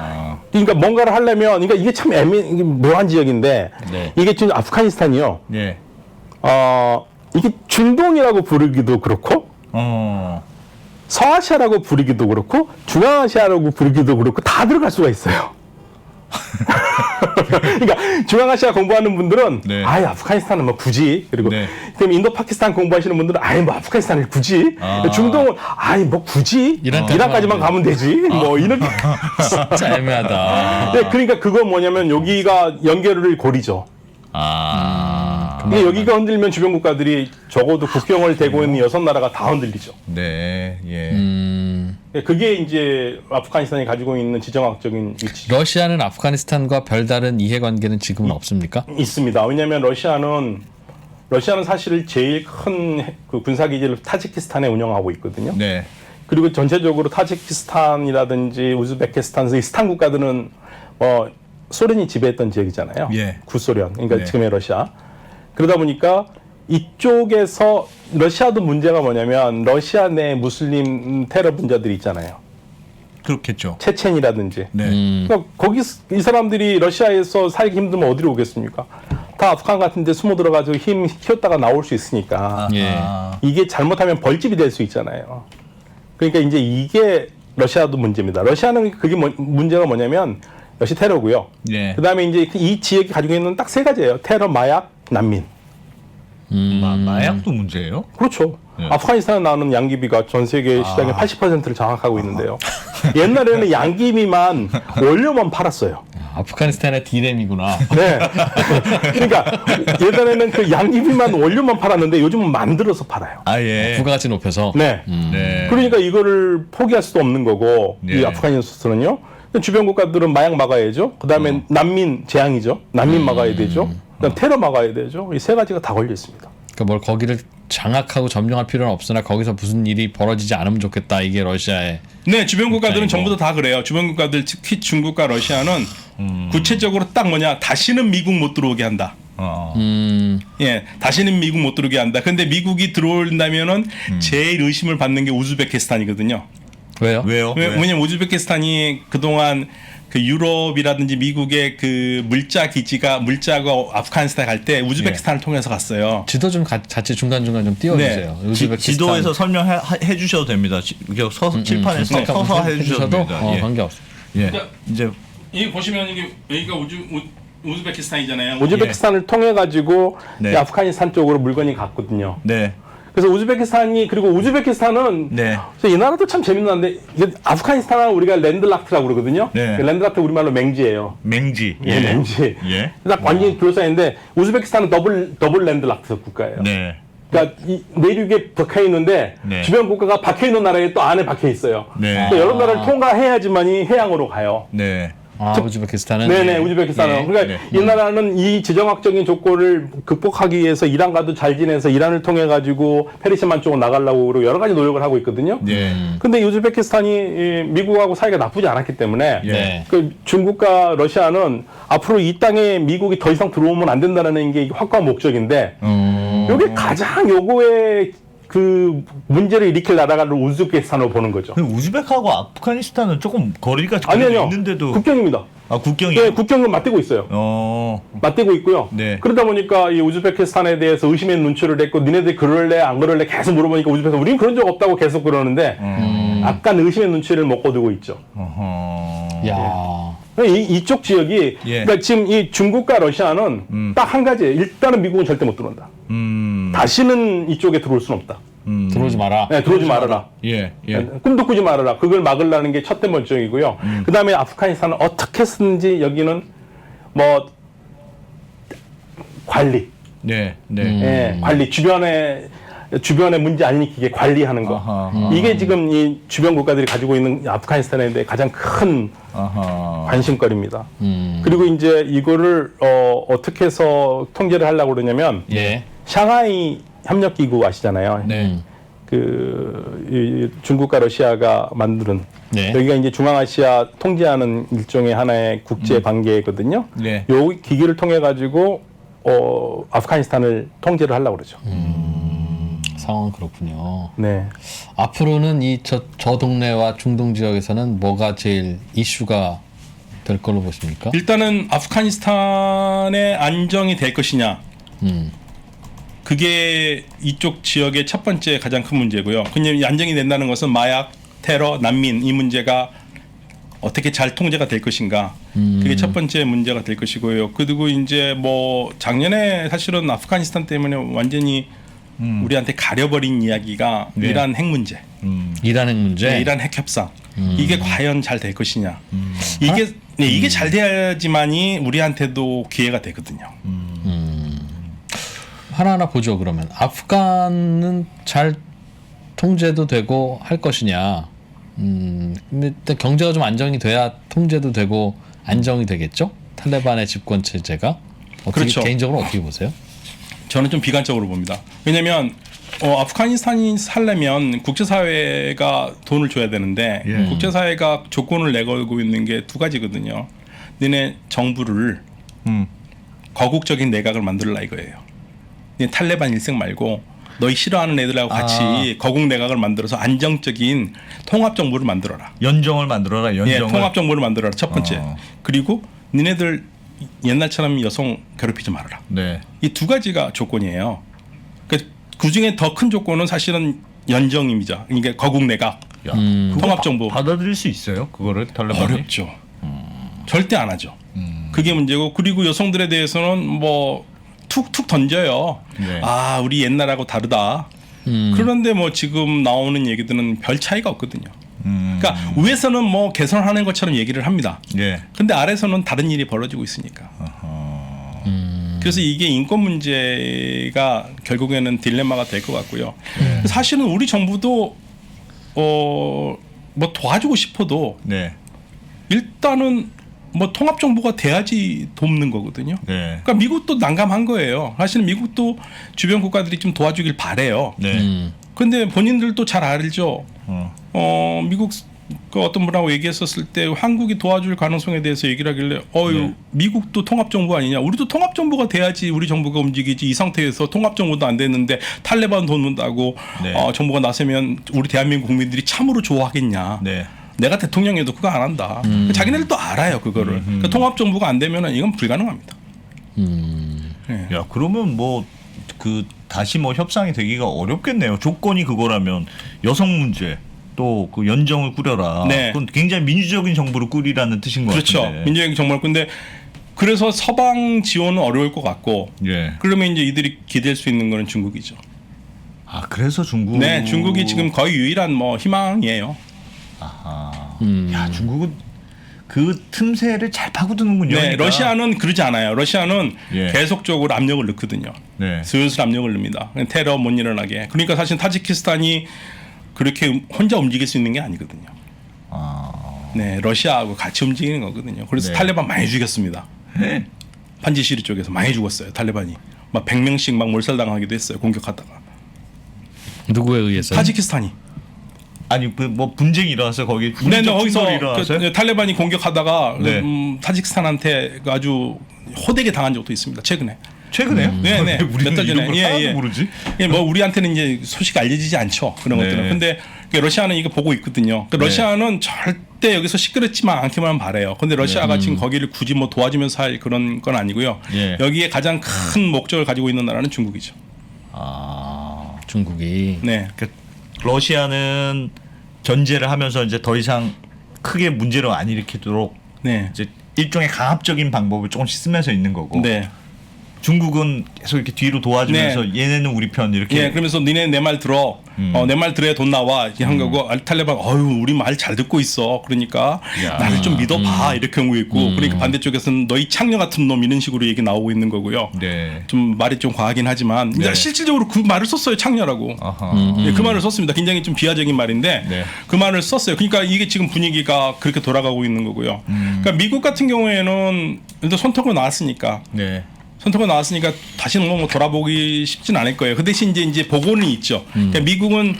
Speaker 5: 그러니까 뭔가를 하려면 그러니까 이게 참 이게 묘한 지역인데
Speaker 1: 네.
Speaker 5: 이게 지금 아프가니스탄이요.
Speaker 2: 예.
Speaker 5: 이게 중동이라고 부르기도 그렇고 서아시아라고 부르기도 그렇고 중앙아시아라고 부르기도 그렇고 다 들어갈 수가 있어요. 그러니까 중앙아시아 공부하는 분들은
Speaker 2: 네.
Speaker 5: 아예 아프가니스탄은 뭐 굳이 그리고
Speaker 2: 네.
Speaker 5: 그럼 인도 파키스탄 공부하시는 분들은 아예 뭐 아프가니스탄을 굳이 중동은 아예 뭐 굳이 이란까지만 가면 되지 뭐 이렇게
Speaker 1: 진짜 애매하다.
Speaker 5: 네, 그러니까 그건 뭐냐면 여기가 연결을 고리죠. 근데 여기가 흔들면 주변 국가들이 적어도 국경을 대고 있는 6나라가 다 흔들리죠.
Speaker 2: 네. 예.
Speaker 5: 네, 그게 이제 아프가니스탄이 가지고 있는 지정학적인 위치죠.
Speaker 1: 러시아는 아프가니스탄과 별다른 이해관계는 지금은 없습니까?
Speaker 5: 있습니다. 왜냐하면 러시아는 사실 제일 큰 그 군사기지를 타지키스탄에 운영하고 있거든요.
Speaker 2: 네.
Speaker 5: 그리고 전체적으로 타지키스탄이라든지 우즈베키스탄, 스탄 국가들은
Speaker 4: 소련이 지배했던 지역이잖아요.
Speaker 2: 예.
Speaker 4: 구소련, 그러니까
Speaker 2: 네.
Speaker 4: 지금의 러시아. 그러다 보니까 이쪽에서 러시아도 문제가 뭐냐면 러시아 내 무슬림 테러 분자들이 있잖아요.
Speaker 2: 그렇겠죠.
Speaker 4: 체첸이라든지.
Speaker 2: 네.
Speaker 4: 그러니까 거기 이 사람들이 러시아에서 살기 힘들면 어디로 오겠습니까? 다 아프간 같은 데 숨어 들어가지고 힘 키웠다가 나올 수 있으니까
Speaker 1: 예.
Speaker 4: 이게 잘못하면 벌집이 될 수 있잖아요. 그러니까 이제 이게 러시아도 문제입니다. 러시아는 그게 문제가 뭐냐면 역시 테러고요.
Speaker 2: 네.
Speaker 4: 그다음에 이제 이 지역이 가지고 있는 딱 세 가지예요. 테러, 마약, 난민.
Speaker 2: 마약도 문제예요?
Speaker 4: 그렇죠.
Speaker 2: 네.
Speaker 4: 아프가니스탄에 나오는 양귀비가 전 세계 시장의 80%를 장악하고 있는데요. 옛날에는 양귀비만 원료만 팔았어요.
Speaker 1: 아프가니스탄의 디램이구나.
Speaker 4: 네. 그러니까 예전에는 그 양귀비만 원료만 팔았는데 요즘은 만들어서 팔아요.
Speaker 2: 아 예.
Speaker 1: 부가가치 높여서.
Speaker 4: 네.
Speaker 2: 네.
Speaker 4: 그러니까 이거를 포기할 수도 없는 거고 이
Speaker 2: 예.
Speaker 4: 아프가니스탄은요. 주변 국가들은 마약 막아야죠. 그다음에 난민 재앙이죠. 난민 막아야 되죠. 그다음 테러 막아야 되죠. 이 세 가지가 다 걸려 있습니다.
Speaker 1: 그러니까 뭘 거기를 장악하고 점령할 필요는 없으나 거기서 무슨 일이 벌어지지 않으면 좋겠다. 이게 러시아의.
Speaker 5: 네, 주변 국가들은
Speaker 1: 입장이고.
Speaker 5: 전부 다 그래요. 주변 국가들 특히 중국과 러시아는 구체적으로 딱 뭐냐, 다시는 미국 못 들어오게 한다. 예, 다시는 미국 못 들어오게 한다. 근데 미국이 들어온다면은 제일 의심을 받는 게 우즈베키스탄이거든요.
Speaker 1: 왜요?
Speaker 2: 왜요?
Speaker 5: 왜냐면 우즈베키스탄이 그동안 그 유럽이라든지 미국의 그 물자 아프가니스탄 갈 때 우즈베키스탄을 통해서 갔어요.
Speaker 1: 지도 좀 같이 중간중간 좀 띄워주세요. 우즈베키스탄.
Speaker 2: 지도에서 설명해 주셔도 됩니다. 칠판에서
Speaker 5: 네.
Speaker 2: 서서 해주셔도 됩니다. 예.
Speaker 1: 관계없어.
Speaker 2: 예.
Speaker 5: 그러니까
Speaker 2: 이제
Speaker 5: 이 보시면 이게 여기가 우즈베키스탄이잖아요.
Speaker 4: 우즈베키스탄을 통해 가지고
Speaker 2: 네.
Speaker 4: 아프가니스탄 쪽으로 물건이 갔거든요.
Speaker 2: 네.
Speaker 4: 그래서 그리고 우즈베키스탄은
Speaker 2: 네.
Speaker 4: 이 나라도 참 재밌는데 이게 아프가니스탄은 우리가 랜드락트라고 그러거든요.
Speaker 2: 네.
Speaker 4: 랜드락트 우리말로 맹지예요.
Speaker 2: 맹지.
Speaker 4: 예, 맹지.
Speaker 2: 예.
Speaker 4: 딱 완전히 둘러싸인데 우즈베키스탄은 더블 랜드락트 국가예요.
Speaker 2: 네.
Speaker 4: 그러니까 이 내륙에 박혀 있는데
Speaker 2: 네.
Speaker 4: 주변 국가가 박혀 있는 나라에 또 안에 박혀 있어요.
Speaker 2: 네.
Speaker 4: 그러니까 여러 나라를 통과해야지만이 해양으로 가요.
Speaker 2: 네.
Speaker 1: 우즈베키스탄은.
Speaker 4: 네네, 우즈베키스탄은.
Speaker 2: 예.
Speaker 4: 그러니까
Speaker 2: 네.
Speaker 4: 이 나라는 이 지정학적인 조건을 극복하기 위해서 이란과도 잘 지내서 이란을 통해 가지고 페르시아만 쪽으로 나가려고 그러고 여러 가지 노력을 하고 있거든요.
Speaker 2: 네.
Speaker 4: 근데 우즈베키스탄이 이 미국하고 사이가 나쁘지 않았기 때문에
Speaker 1: 네.
Speaker 4: 그 중국과 러시아는 앞으로 이 땅에 미국이 더 이상 들어오면 안 된다는 게 확고한 목적인데 이게 가장 요거에 그 문제를 일으킬 나라가 우즈베키스탄으로 보는 거죠.
Speaker 2: 우즈벡하고 아프가니스탄은 조금 거리가
Speaker 4: 아니요,
Speaker 2: 있는데도
Speaker 4: 국경입니다.
Speaker 2: 국경이요?
Speaker 4: 네, 국경은 맞대고 있어요. 맞대고 있고요.
Speaker 2: 네.
Speaker 4: 그러다 보니까 이 우즈베키스탄에 대해서 의심의 눈초리를 했고 니네들 그럴래 안 그럴래 계속 물어보니까 우즈베키스탄 우린 그런 적 없다고 계속 그러는데 약간 의심의 눈초리를 못 거두고 있죠.
Speaker 1: 야.
Speaker 4: 이쪽 지역이
Speaker 2: 예.
Speaker 4: 그러니까 지금 이 중국과 러시아는 딱 한 가지예요. 일단은 미국은 절대 못 들어온다. 다시는 이쪽에 들어올 수는 없다.
Speaker 1: 들어오지 마라.
Speaker 4: 네, 들어오지 말아라.
Speaker 2: 예. 예.
Speaker 4: 꿈도 꾸지 말아라. 그걸 막으려는 게 첫째 mol정이고요. 그다음에 아프가니스탄은 어떻게 쓰는지 여기는 뭐 관리,
Speaker 2: 네. 네.
Speaker 4: 예, 관리 주변에 문제 안 일으키게 관리하는 거.
Speaker 2: 아하.
Speaker 4: 이게 지금 이 주변 국가들이 가지고 있는 아프가니스탄에 대해 가장 큰
Speaker 2: 아하.
Speaker 4: 관심거리입니다. 그리고 이제 이거를 어떻게 해서 통제를 하려고 그러냐면
Speaker 1: 예.
Speaker 4: 샹하이 협력기구 아시잖아요.
Speaker 2: 네.
Speaker 4: 이 중국과 러시아가 만드는
Speaker 1: 네.
Speaker 4: 여기가 이제 중앙아시아 통제하는 일종의 하나의 국제 관계거든요.
Speaker 2: 네.
Speaker 4: 요 기기를 통해 가지고 아프가니스탄을 통제를 하려고 그러죠.
Speaker 1: 상황은 그렇군요.
Speaker 4: 네.
Speaker 1: 앞으로는 저 동네와 중동 지역에서는 뭐가 제일 이슈가 될 걸로 보십니까?
Speaker 5: 일단은 아프가니스탄의 안정이 될 것이냐. 그게 이쪽 지역의 첫 번째 가장 큰 문제고요. 그냥 안정이 된다는 것은 마약, 테러, 난민 이 문제가 어떻게 잘 통제가 될 것인가. 그게 첫 번째 문제가 될 것이고요. 그리고 이제 뭐 작년에 사실은 아프가니스탄 때문에 완전히 우리한테 가려버린 이야기가
Speaker 2: 네.
Speaker 5: 이란 핵 문제.
Speaker 1: 이란 핵 문제.
Speaker 5: 네, 이란 핵 협상. 이게 과연 잘 될 것이냐. 이게 잘 돼야지만이 우리한테도 기회가 되거든요.
Speaker 1: 하나하나 보죠. 그러면 아프간은 잘 통제도 되고 할 것이냐. 근데 일단 경제가 좀 안정이 돼야 통제도 되고 안정이 되겠죠. 탈레반의 집권 체제가 어떻게
Speaker 5: 그렇죠.
Speaker 1: 개인적으로 어떻게 보세요?
Speaker 5: 저는 좀 비관적으로 봅니다. 왜냐하면 아프가니스탄이 살려면 국제사회가 돈을 줘야 되는데
Speaker 2: 예.
Speaker 5: 국제사회가 조건을 내걸고 있는 게 두 가지거든요. 너네 정부를 거국적인 내각을 만들라 이거예요. 너네 탈레반 일색 말고 너희 싫어하는 애들하고 같이 거국 내각을 만들어서 안정적인 통합 정부를 만들어라.
Speaker 2: 연정을 만들어라. 연정을.
Speaker 5: 예, 통합 정부를 만들어라. 첫 번째. 그리고 니네들 옛날처럼 여성 괴롭히지 말아라.
Speaker 2: 네.
Speaker 5: 이 두 가지가 조건이에요. 그 중에 더 큰 조건은 사실은 연정입니다. 그러니까 거국 내각,
Speaker 2: 야,
Speaker 5: 통합 정부.
Speaker 2: 받아들일 수 있어요? 그거를 탈레반이?
Speaker 5: 어렵죠. 절대 안 하죠. 그게 문제고 그리고 여성들에 대해서는 뭐 툭툭 던져요.
Speaker 2: 네.
Speaker 5: 아 우리 옛날하고 다르다. 그런데 뭐 지금 나오는 얘기들은 별 차이가 없거든요. 그러니까 위에서는 뭐 개선하는 것처럼 얘기를 합니다.
Speaker 2: 예.
Speaker 5: 근데 아래서는 다른 일이 벌어지고 있으니까. 그래서 이게 인권 문제가 결국에는 딜레마가 될 것 같고요. 사실은 우리 정부도 뭐 도와주고 싶어도
Speaker 2: 네.
Speaker 5: 일단은 뭐 통합 정부가 돼야지 돕는 거거든요.
Speaker 2: 네.
Speaker 5: 그러니까 미국도 난감한 거예요. 사실은 미국도 주변 국가들이 좀 도와주길 바래요.
Speaker 2: 네.
Speaker 5: 근데 본인들도 잘 알죠. 미국 그 어떤 분하고 얘기했었을 때 한국이 도와줄 가능성에 대해서 얘기를 하길래
Speaker 2: 네.
Speaker 5: 미국도 통합 정부 아니냐? 우리도 통합 정부가 돼야지 우리 정부가 움직이지. 이 상태에서 통합 정부도 안 됐는데 탈레반 돕는다고
Speaker 2: 네.
Speaker 5: 정부가 나서면 우리 대한민국 국민들이 참으로 좋아하겠냐?
Speaker 2: 네.
Speaker 5: 내가 대통령에도 그거 안 한다. 자기네들 또 알아요 그거를. 그러니까 통합 정부가 안 되면은 이건 불가능합니다. 네.
Speaker 2: 야, 그러면 뭐 그 다시 뭐 협상이 되기가 어렵겠네요. 조건이 그거라면 여성 문제 또 그 연정을 꾸려라.
Speaker 5: 네.
Speaker 2: 그건 굉장히 민주적인 정부를 꾸리라는 뜻인 것
Speaker 5: 그렇죠.
Speaker 2: 같은데.
Speaker 5: 민주적인 정말 근데 그래서 서방 지원은 어려울 것 같고
Speaker 2: 예.
Speaker 5: 그러면 이제 이들이 기댈 수 있는 거는 중국이죠.
Speaker 2: 아, 그래서 중국.
Speaker 5: 네, 중국이 지금 거의 유일한 뭐 희망이에요.
Speaker 2: 아하. 야, 중국은 그 틈새를 잘 파고드는군요.
Speaker 5: 네,
Speaker 2: 그러니까.
Speaker 5: 러시아는 그러지 않아요. 러시아는
Speaker 2: 예.
Speaker 5: 계속적으로 압력을 넣거든요.
Speaker 2: 네.
Speaker 5: 슬슬 압력을 넣습니다. 테러 못 일어나게. 그러니까 사실 타지키스탄이 그렇게 혼자 움직일 수 있는 게 아니거든요. 네, 러시아하고 같이 움직이는 거거든요. 그래서
Speaker 2: 네.
Speaker 5: 탈레반 많이 죽였습니다.
Speaker 2: 네.
Speaker 5: 판지시리 쪽에서 많이 죽었어요. 탈레반이 막 100명씩 막 몰살당하기도 했어요. 공격하다가.
Speaker 1: 누구에 의해서?
Speaker 5: 타지키스탄이.
Speaker 2: 아니 그 뭐 분쟁이 일어났어요. 거기
Speaker 5: 네,
Speaker 2: 물리적
Speaker 5: 거기서
Speaker 2: 충돌이 일어났어요?
Speaker 5: 그 탈레반이 공격하다가
Speaker 2: 네.
Speaker 5: 타지키스탄한테 아주 호되게 당한 적도 있습니다. 최근에.
Speaker 2: 최근에요?
Speaker 5: 네, 네.
Speaker 2: 우리는
Speaker 5: 몇 달 전에.
Speaker 2: 이런 걸 하나도 모르지?
Speaker 5: 예, 뭐 우리한테는 이제 소식 알려지지 않죠. 그런
Speaker 2: 네.
Speaker 5: 것들은. 근데 러시아는 이거 보고 있거든요.
Speaker 2: 네.
Speaker 5: 러시아는 절대 여기서 시끄럽지만 않기만 바래요. 근데 러시아가 지금 거기를 굳이 뭐 도와주면서 할 그런 건 아니고요.
Speaker 2: 예.
Speaker 5: 여기에 가장 큰 목적을 가지고 있는 나라는 중국이죠.
Speaker 2: 아,
Speaker 1: 중국이.
Speaker 5: 네.
Speaker 2: 그러니까 러시아는 전제를 하면서 이제 더 이상 크게 문제를 안 일으키도록
Speaker 5: 네.
Speaker 2: 이제 일종의 강압적인 방법을 조금씩 쓰면서 있는 거고.
Speaker 5: 네.
Speaker 2: 중국은 계속 이렇게 뒤로 도와주면서 얘네는 우리 편 이렇게.
Speaker 5: 예, 그러면서 니네 내 말 들어. 내 말 들어야 돈 나와. 이렇게 한 거고 탈레반 어유 우리 말 잘 듣고 있어. 그러니까
Speaker 2: 야.
Speaker 5: 나를 좀 믿어봐. 이렇게 하고 있고. 그러니까 반대쪽에서는 너희 창녀 같은 놈 이런 식으로 얘기 나오고 있는 거고요.
Speaker 2: 네.
Speaker 5: 좀 말이 좀 과하긴 하지만
Speaker 2: 네.
Speaker 5: 실질적으로 그 말을 썼어요. 창녀라고.
Speaker 2: 아하.
Speaker 5: 예, 그 말을 썼습니다. 굉장히 좀 비하적인 말인데
Speaker 2: 네.
Speaker 5: 그 말을 썼어요. 그러니까 이게 지금 분위기가 그렇게 돌아가고 있는 거고요. 그러니까 미국 같은 경우에는 일단 손톱으로 나왔으니까
Speaker 2: 네.
Speaker 5: 선택가 나왔으니까 다시는 뭐 돌아보기 쉽진 않을 거예요. 그 대신 이제 보고는 있죠. 그러니까 미국은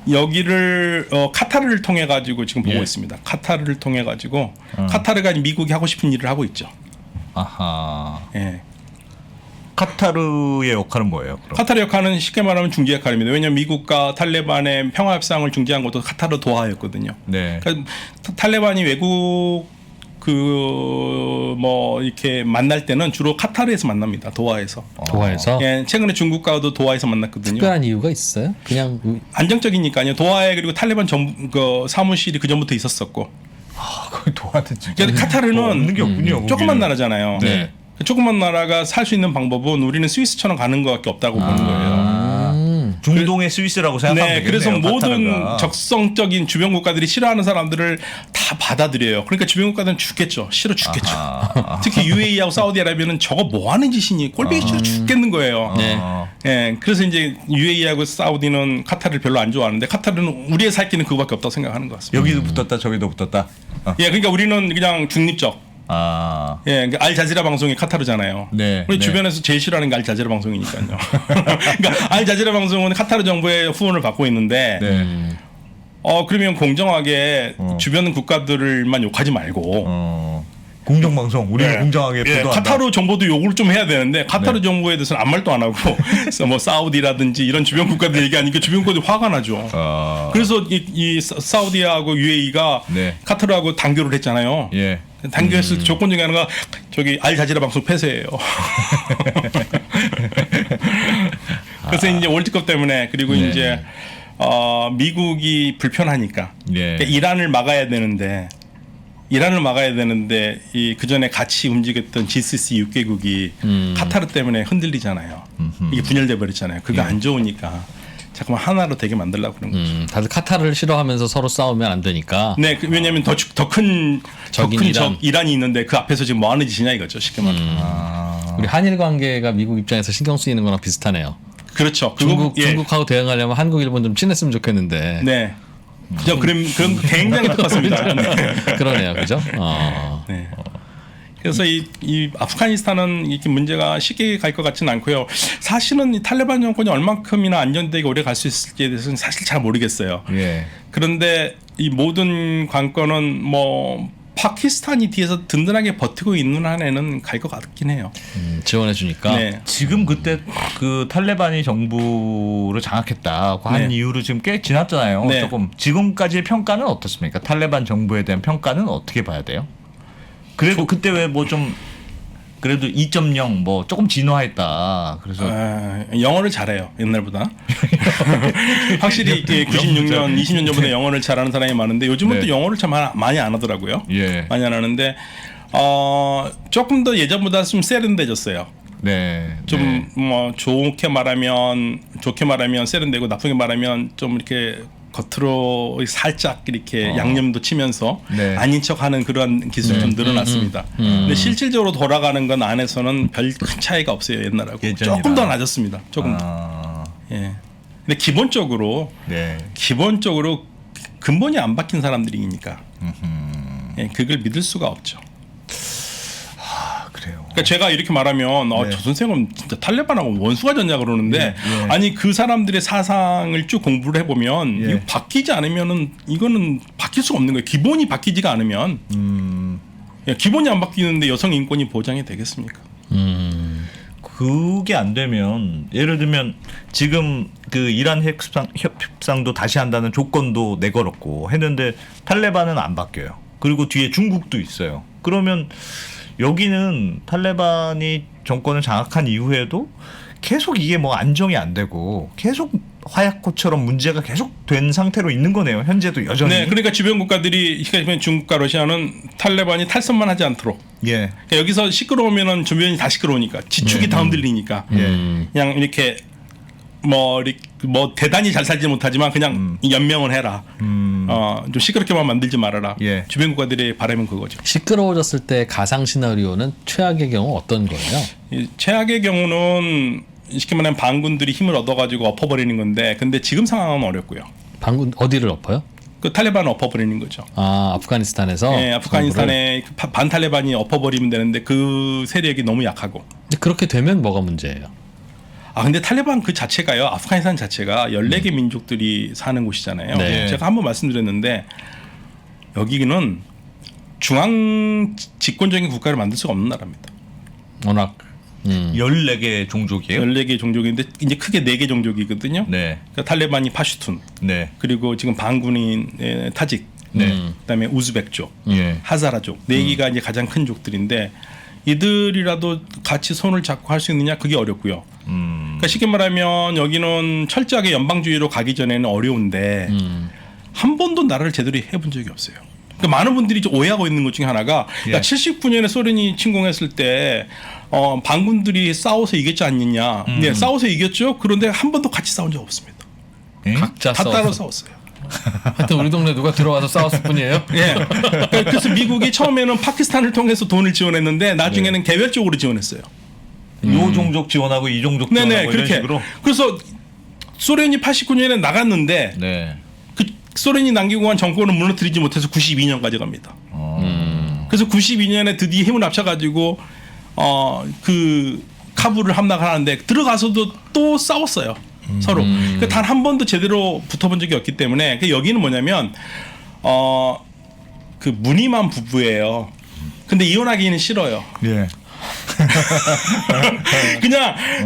Speaker 5: 여기를 카타르를 통해 가지고 지금 보고
Speaker 2: 예.
Speaker 5: 있습니다. 카타르를 통해 가지고 카타르가 미국이 하고 싶은 일을 하고 있죠.
Speaker 2: 아하.
Speaker 5: 예.
Speaker 2: 카타르의 역할은 뭐예요? 그럼?
Speaker 5: 카타르 역할은 쉽게 말하면 중재 역할입니다. 왜냐하면 미국과 탈레반의 평화 협상을 중재한 것도 카타르 도하였거든요.
Speaker 2: 네.
Speaker 5: 그러니까 탈레반이 외국 뭐 이렇게 만날 때는 주로 카타르에서 만납니다. 도하에서.
Speaker 1: 도하에서.
Speaker 5: 예, 최근에 중국과도 도하에서 만났거든요.
Speaker 1: 특별한 이유가 있어요? 그냥
Speaker 5: 안정적이니까요. 도하에 그리고 탈레반 그 사무실이 그 전부터 있었었고.
Speaker 2: 거기 도와드 진짜.
Speaker 5: 그러니까 카타르는
Speaker 2: 없는 게 없군요.
Speaker 5: 조그만
Speaker 2: 거기는.
Speaker 5: 나라잖아요.
Speaker 2: 네.
Speaker 5: 조그만 나라가 살 수 있는 방법은 우리는 스위스처럼 가는 것밖에 없다고 보는 거예요.
Speaker 2: 중동의 스위스라고 생각하면
Speaker 5: 네,
Speaker 2: 되겠네요.
Speaker 5: 그래서 모든
Speaker 2: 카타르가.
Speaker 5: 적성적인 주변 국가들이 싫어하는 사람들을 다 받아들여요. 그러니까 주변 국가들은 죽겠죠. 싫어 죽겠죠. 특히 UAE하고 사우디아라비아는 저거 뭐 하는 짓이니 꼴보기 싫어 죽겠는 거예요.
Speaker 1: 네.
Speaker 5: 예, 그래서 이제 UAE하고 사우디는 카타르를 별로 안 좋아하는데 카타르는 우리의 살 길은 그거밖에 없다고 생각하는 것 같습니다.
Speaker 2: 여기도 붙었다 저기도 붙었다.
Speaker 5: 예, 그러니까 우리는 그냥 중립적.
Speaker 2: 아.
Speaker 5: 예, 그러니까 알자지라 방송이 카타르잖아요.
Speaker 2: 네,
Speaker 5: 우리
Speaker 2: 네.
Speaker 5: 주변에서 제일 싫어하는 게 알자지라 방송이니까요. 그러니까 알자지라 방송은 카타르 정부의 후원을 받고 있는데,
Speaker 2: 네.
Speaker 5: 그러면 공정하게 주변 국가들만 욕하지 말고
Speaker 2: 공정방송 우리는
Speaker 5: 네.
Speaker 2: 공정하게
Speaker 5: 예,
Speaker 2: 보도한다.
Speaker 5: 카타르 정보도 요구를 좀 해야 되는데 카타르 정보에 대해서는 아무 말도 안 하고 그래서 뭐 사우디라든지 이런 주변 국가들 얘기하니까 주변 국가들이 화가 나죠. 그래서 이 사우디하고 UAE가
Speaker 2: 네.
Speaker 5: 카타르하고 단교를 했잖아요.
Speaker 2: 예.
Speaker 5: 단교했을 때 조건 중에 하나가 저기 알자지라 방송 폐쇄예요. 그래서 이제 월드컵 때문에 그리고
Speaker 2: 네.
Speaker 5: 이제 미국이 불편하니까
Speaker 2: 예.
Speaker 5: 그러니까 이란을 막아야 되는데 이 그전에 같이 움직였던 GCC 6개국이 카타르 때문에 흔들리잖아요. 이게 분열돼 버렸잖아요. 그거 안 좋으니까 자꾸만 하나로 되게 만들려고 그런 거죠.
Speaker 1: 다들 카타르를 싫어하면서 서로 싸우면 안 되니까.
Speaker 5: 네, 왜냐하면 더 큰
Speaker 1: 적인 이란.
Speaker 5: 이란이 있는데 그 앞에서 지금 뭐 하는 짓이냐 이거죠. 쉽게 말하면.
Speaker 1: 우리 한일 관계가 미국 입장에서 신경 쓰이는 거랑 비슷하네요.
Speaker 5: 그렇죠.
Speaker 1: 중국하고 대응하려면 한국, 일본 좀 친했으면 좋겠는데.
Speaker 5: 네. 그죠. 그런 거 굉장히 똑같습니다. 네.
Speaker 1: 그러네요, 그죠?
Speaker 5: 네. 그래서 이 아프가니스탄은 이렇게 문제가 쉽게 갈 것 같지는 않고요. 사실은 이 탈레반 정권이 얼만큼이나 안정되게 오래 갈 수 있을지에 대해서는 사실 잘 모르겠어요.
Speaker 2: 예.
Speaker 5: 그런데 이 모든 관건은 뭐 파키스탄이 뒤에서 든든하게 버티고 있는 한에는 갈 것 같긴 해요.
Speaker 1: 지원해 주니까.
Speaker 5: 네.
Speaker 2: 지금 그때 그 탈레반이 정부를 장악했다고 한
Speaker 5: 네.
Speaker 2: 이후로 지금 꽤 지났잖아요.
Speaker 5: 네.
Speaker 2: 조금 지금까지의 평가는 어떻습니까? 탈레반 정부에 대한 평가는 어떻게 봐야 돼요? 그래도 그때 왜 뭐 좀 그래도 2.0 뭐 조금 진화했다. 그래서
Speaker 5: 영어를 잘해요. 옛날보다. 확실히 이게 96년, 20년 전보다 영어를 잘하는 사람이 많은데 요즘은
Speaker 2: 네.
Speaker 5: 또 영어를 참 많이 안 하더라고요.
Speaker 2: 예.
Speaker 5: 많이 안 하는데 조금 더 예전보다 좀 세련돼졌어요.
Speaker 2: 네.
Speaker 5: 좀 뭐 좋게 말하면 세련되고 나쁘게 말하면 좀 이렇게 겉으로 살짝 이렇게 양념도 치면서
Speaker 2: 네.
Speaker 5: 아닌 척하는 그런 기술이 좀 늘어났습니다. 근데 실질적으로 돌아가는 건 안에서는 별 큰 차이가 없어요. 옛날하고
Speaker 2: 예전이랑.
Speaker 5: 조금 더 낮았습니다. 조금 더. 예. 근데 기본적으로
Speaker 2: 네.
Speaker 5: 근본이 안 바뀐 사람들이니까 예, 그걸 믿을 수가 없죠.
Speaker 2: 그래요.
Speaker 5: 그러니까 제가 이렇게 말하면
Speaker 2: 네.
Speaker 5: 저 선생은 진짜 탈레반하고 원수가 졌냐 그러는데 아니 그 사람들의 사상을 쭉 공부를 해보면
Speaker 2: 예.
Speaker 5: 이거 바뀌지 않으면은 이거는 바뀔 수가 없는 거예요. 기본이 바뀌지가 않으면 예, 기본이 안 바뀌는데 여성 인권이 보장이 되겠습니까?
Speaker 2: 그게 안 되면 예를 들면 지금 그 이란 협상도 다시 한다는 조건도 내걸었고 했는데 탈레반은 안 바뀌어요. 그리고 뒤에 중국도 있어요. 그러면 여기는 탈레반이 정권을 장악한 이후에도 계속 이게 뭐 안정이 안 되고 계속 화약고처럼 문제가 계속 된 상태로 있는 거네요. 현재도 여전히.
Speaker 5: 네, 그러니까 주변 국가들이 중국과 러시아는 탈레반이 탈선만 하지 않도록.
Speaker 2: 예.
Speaker 5: 그러니까 여기서 시끄러우면은 주변이 다 시끄러우니까 지축이 다 흔들리니까 그냥 이렇게 뭐 대단히 잘 살지 못하지만 그냥 연명을 해라. 좀 시끄럽게만 만들지 말아라.
Speaker 2: 예.
Speaker 5: 주변 국가들의 바람은 그거죠.
Speaker 1: 시끄러워졌을 때 가상 시나리오는 최악의 경우 어떤 거예요?
Speaker 5: 이 최악의 경우는 쉽게 말하면 반군들이 힘을 얻어가지고 엎어버리는 건데, 근데 지금 상황은 어렵고요.
Speaker 1: 반군 어디를 엎어요?
Speaker 5: 그 탈레반을 엎어버리는 거죠.
Speaker 1: 아, 아프가니스탄에서.
Speaker 5: 네, 아프가니스탄에 반탈레반이 엎어버리면 되는데 그 세력이 너무 약하고.
Speaker 1: 근데 그렇게 되면 뭐가 문제예요?
Speaker 5: 근데 탈레반 그 자체가요, 아프가니스탄 자체가 14개 민족들이 사는 곳이잖아요.
Speaker 1: 네.
Speaker 5: 제가 한번 말씀드렸는데 여기는 중앙 집권적인 국가를 만들 수가 없는 나라입니다.
Speaker 1: 워낙
Speaker 2: 14개 종족이에요?
Speaker 5: 14개 종족인데 이제 크게 4개 종족이거든요.
Speaker 2: 네.
Speaker 5: 그러니까 탈레반이 파슈툰,
Speaker 2: 네.
Speaker 5: 그리고 지금 반군인 타직, 그다음에 우즈벡족,
Speaker 2: 예.
Speaker 5: 하자라족 4개가 이제 가장 큰 족들인데 이들이라도 같이 손을 잡고 할 수 있느냐 그게 어렵고요. 그러니까 쉽게 말하면 여기는 철저하게 연방주의로 가기 전에는 어려운데 한 번도 나라를 제대로 해본 적이 없어요. 그러니까 많은 분들이 좀 오해하고 있는 것 중에 하나가
Speaker 2: 예.
Speaker 5: 79년에 소련이 침공했을 때 반군들이 싸워서 이겼지 않느냐. 네, 싸워서 이겼죠. 그런데 한 번도 같이 싸운 적 없습니다.
Speaker 1: 각자
Speaker 5: 다 따로
Speaker 1: 싸워서.
Speaker 5: 싸웠어요.
Speaker 1: 하여튼 우리 동네 누가 들어와서 싸웠을 뿐이에요.
Speaker 5: 예. 그래서 미국이 처음에는 파키스탄을 통해서 돈을 지원했는데 나중에는 개별적으로 지원했어요.
Speaker 2: 요 종족 지원하고 이 종족 지원하고
Speaker 5: 네네,
Speaker 2: 이런
Speaker 5: 그렇게.
Speaker 2: 식으로.
Speaker 5: 그래서 소련이 89년에 나갔는데
Speaker 2: 네.
Speaker 5: 그 소련이 남기고 간 정권을 무너뜨리지 못해서 92년까지 갑니다. 그래서 92년에 드디어 힘을 합쳐가지고 그 카불을 함락하는데 들어가서도 또 싸웠어요. 서로. 단 한 번도 제대로 붙어본 적이 없기 때문에 여기는 뭐냐면 그 무늬만 부부예요. 근데 이혼하기는 싫어요.
Speaker 2: 예.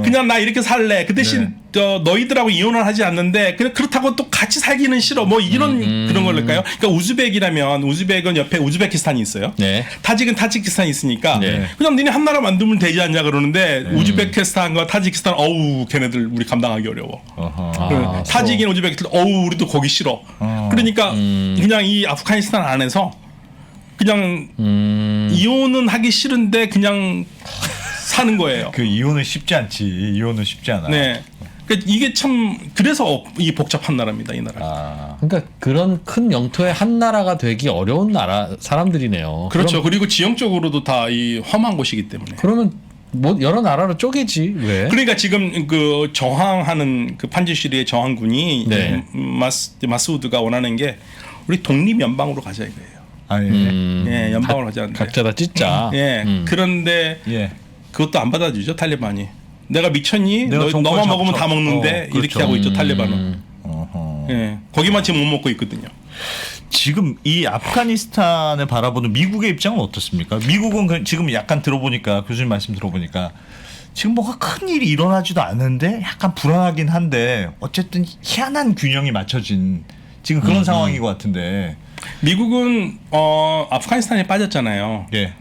Speaker 5: 그냥 나 이렇게 살래. 그 대신 너희들하고 이혼을 하지 않는데 그냥 그렇다고 또 같이 살기는 싫어. 뭐 이런 그런 걸까요? 그러니까 우즈벡이라면 우즈벡은 옆에 우즈베키스탄이 있어요.
Speaker 1: 네.
Speaker 5: 타직은 타지키스탄이 있으니까
Speaker 1: 네.
Speaker 5: 그냥 니네 한 나라 만들면 되지 않냐 그러는데 우즈베키스탄과 타지키스탄 어우 걔네들 우리 감당하기 어려워.
Speaker 1: 아,
Speaker 5: 타직인 우즈베키스탄 어우 우리도 거기 싫어. 그러니까 그냥 이 아프가니스탄 안에서 그냥 이혼은 하기 싫은데 그냥 사는 거예요.
Speaker 2: 그 이혼은 쉽지 않지. 이혼은 쉽지 않아.
Speaker 5: 네. 그러니까 이게 참 그래서 이 복잡한 나라입니다, 이 나라.
Speaker 2: 아.
Speaker 1: 그러니까 그런 큰 영토의 한 나라가 되기 어려운 나라 사람들이네요.
Speaker 5: 그렇죠. 그리고 지형적으로도 다 이 험한 곳이기 때문에.
Speaker 1: 그러면 뭐 여러 나라로 쪼개지 왜?
Speaker 5: 그러니까 지금 그 저항하는 그 판지시리의 저항군이
Speaker 1: 네.
Speaker 5: 마스우드가 원하는 게 우리 독립 연방으로 가자 이거예요.
Speaker 2: 아 예.
Speaker 5: 예, 연방으로 가자는데.
Speaker 1: 각자 다 찢자.
Speaker 5: 예. 그런데
Speaker 2: 예.
Speaker 5: 그것도 안 받아주죠 탈레반이. 내가 미쳤니?
Speaker 2: 내가 정권
Speaker 5: 너만 먹으면
Speaker 2: 잡죠.
Speaker 5: 다 먹는데
Speaker 2: 그렇죠.
Speaker 5: 이렇게 하고 있죠 탈레반은.
Speaker 2: 어허.
Speaker 5: 예, 거기만 지금 못 먹고 있거든요.
Speaker 2: 지금 이 아프가니스탄을 바라보는 미국의 입장은 어떻습니까? 미국은 지금 약간 들어보니까 교수님 말씀 들어보니까 지금 뭐가 큰 일이 일어나지도 않는데 약간 불안하긴 한데 어쨌든 희한한 균형이 맞춰진 지금 그런 상황인 것 같은데.
Speaker 5: 미국은 아프가니스탄에 빠졌잖아요.
Speaker 2: 예.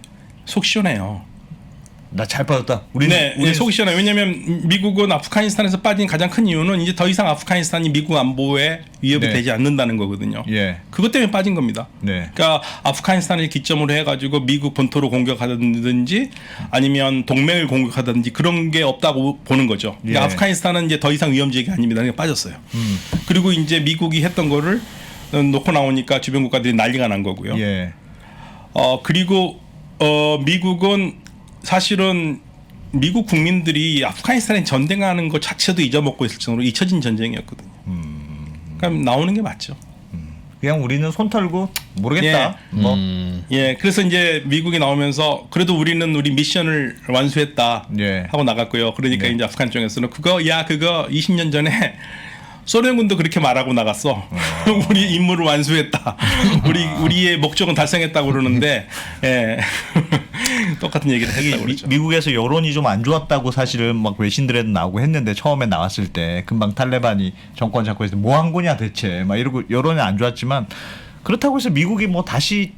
Speaker 5: 속 시원해요.
Speaker 2: 나 잘 빠졌다. 우리는
Speaker 5: 네, 속이 시원해요. 왜냐하면 미국은 아프가니스탄에서 빠진 가장 큰 이유는 이제 더 이상 아프가니스탄이 미국 안보에 위협이
Speaker 2: 네.
Speaker 5: 되지 않는다는 거거든요.
Speaker 2: 예.
Speaker 5: 그것 때문에 빠진 겁니다.
Speaker 2: 네.
Speaker 5: 그러니까 아프가니스탄을 기점으로 해가지고 미국 본토로 공격하든지 아니면 동맹을 공격하든지 그런 게 없다고 보는 거죠. 그러니까
Speaker 2: 예.
Speaker 5: 아프가니스탄은 이제 더 이상 위험 지역이 아닙니다. 그러니까 빠졌어요. 그리고 이제 미국이 했던 거를 놓고 나오니까 주변 국가들이 난리가 난 거고요.
Speaker 2: 예.
Speaker 5: 그리고 미국은 사실은 미국 국민들이 아프가니스탄에 전쟁하는 것 자체도 잊어먹고 있을 정도로 잊혀진 전쟁이었거든요. 그러니까 나오는 게 맞죠.
Speaker 2: 그냥 우리는 손 털고 모르겠다. 뭐.
Speaker 5: 예, 그래서 이제 미국이 나오면서 그래도 우리는 우리 미션을 완수했다
Speaker 2: 예.
Speaker 5: 하고 나갔고요. 그러니까
Speaker 2: 네.
Speaker 5: 이제 아프간 쪽에서는 그거 20년 전에 소련군도 그렇게 말하고 나갔어. 우리 임무를 완수했다. 우리의 목적은 달성했다고 그러는데 예. 똑같은 얘기를 했다고 그러죠.
Speaker 2: 미국에서 여론이 좀 안 좋았다고 사실은 막 외신들에도 나오고 했는데 처음에 나왔을 때 금방 탈레반이 정권 잡고 있을 때 뭐 한 거냐 대체 막 이러고 여론이 안 좋았지만 그렇다고 해서 미국이 뭐 다시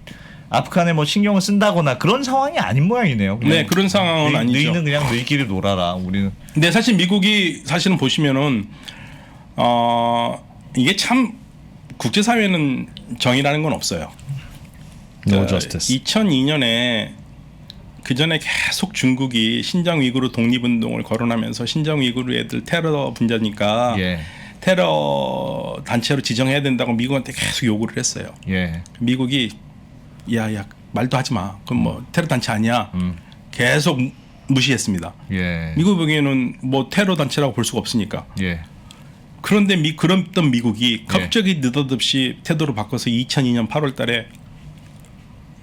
Speaker 2: 아프간에 뭐 신경을 쓴다거나 그런 상황이 아닌 모양이네요. 그냥
Speaker 5: 네, 그런 상황은 아니죠.
Speaker 2: 너희는 그냥 너희끼리 놀아라. 우리는.
Speaker 5: 근데 사실 미국이 사실은 보시면은 이게 참 국제사회는 정의라는 건 없어요.
Speaker 1: No justice.
Speaker 5: 2002년에 그 전에 계속 중국이 신장 위구르 독립운동을 거론하면서 신장 위구르 애들 테러 분자니까
Speaker 2: 예.
Speaker 5: 테러 단체로 지정해야 된다고 미국한테 계속 요구를 했어요.
Speaker 2: 예.
Speaker 5: 미국이 야야 말도 하지 마. 그럼 뭐 테러 단체 아니야. 계속 무시했습니다.
Speaker 2: 예.
Speaker 5: 미국 보기에는 뭐 테러 단체라고 볼 수가 없으니까.
Speaker 2: 예.
Speaker 5: 그런데 그랬던 미국이 갑자기 느닷없이 태도를 바꿔서 2002년 8월달에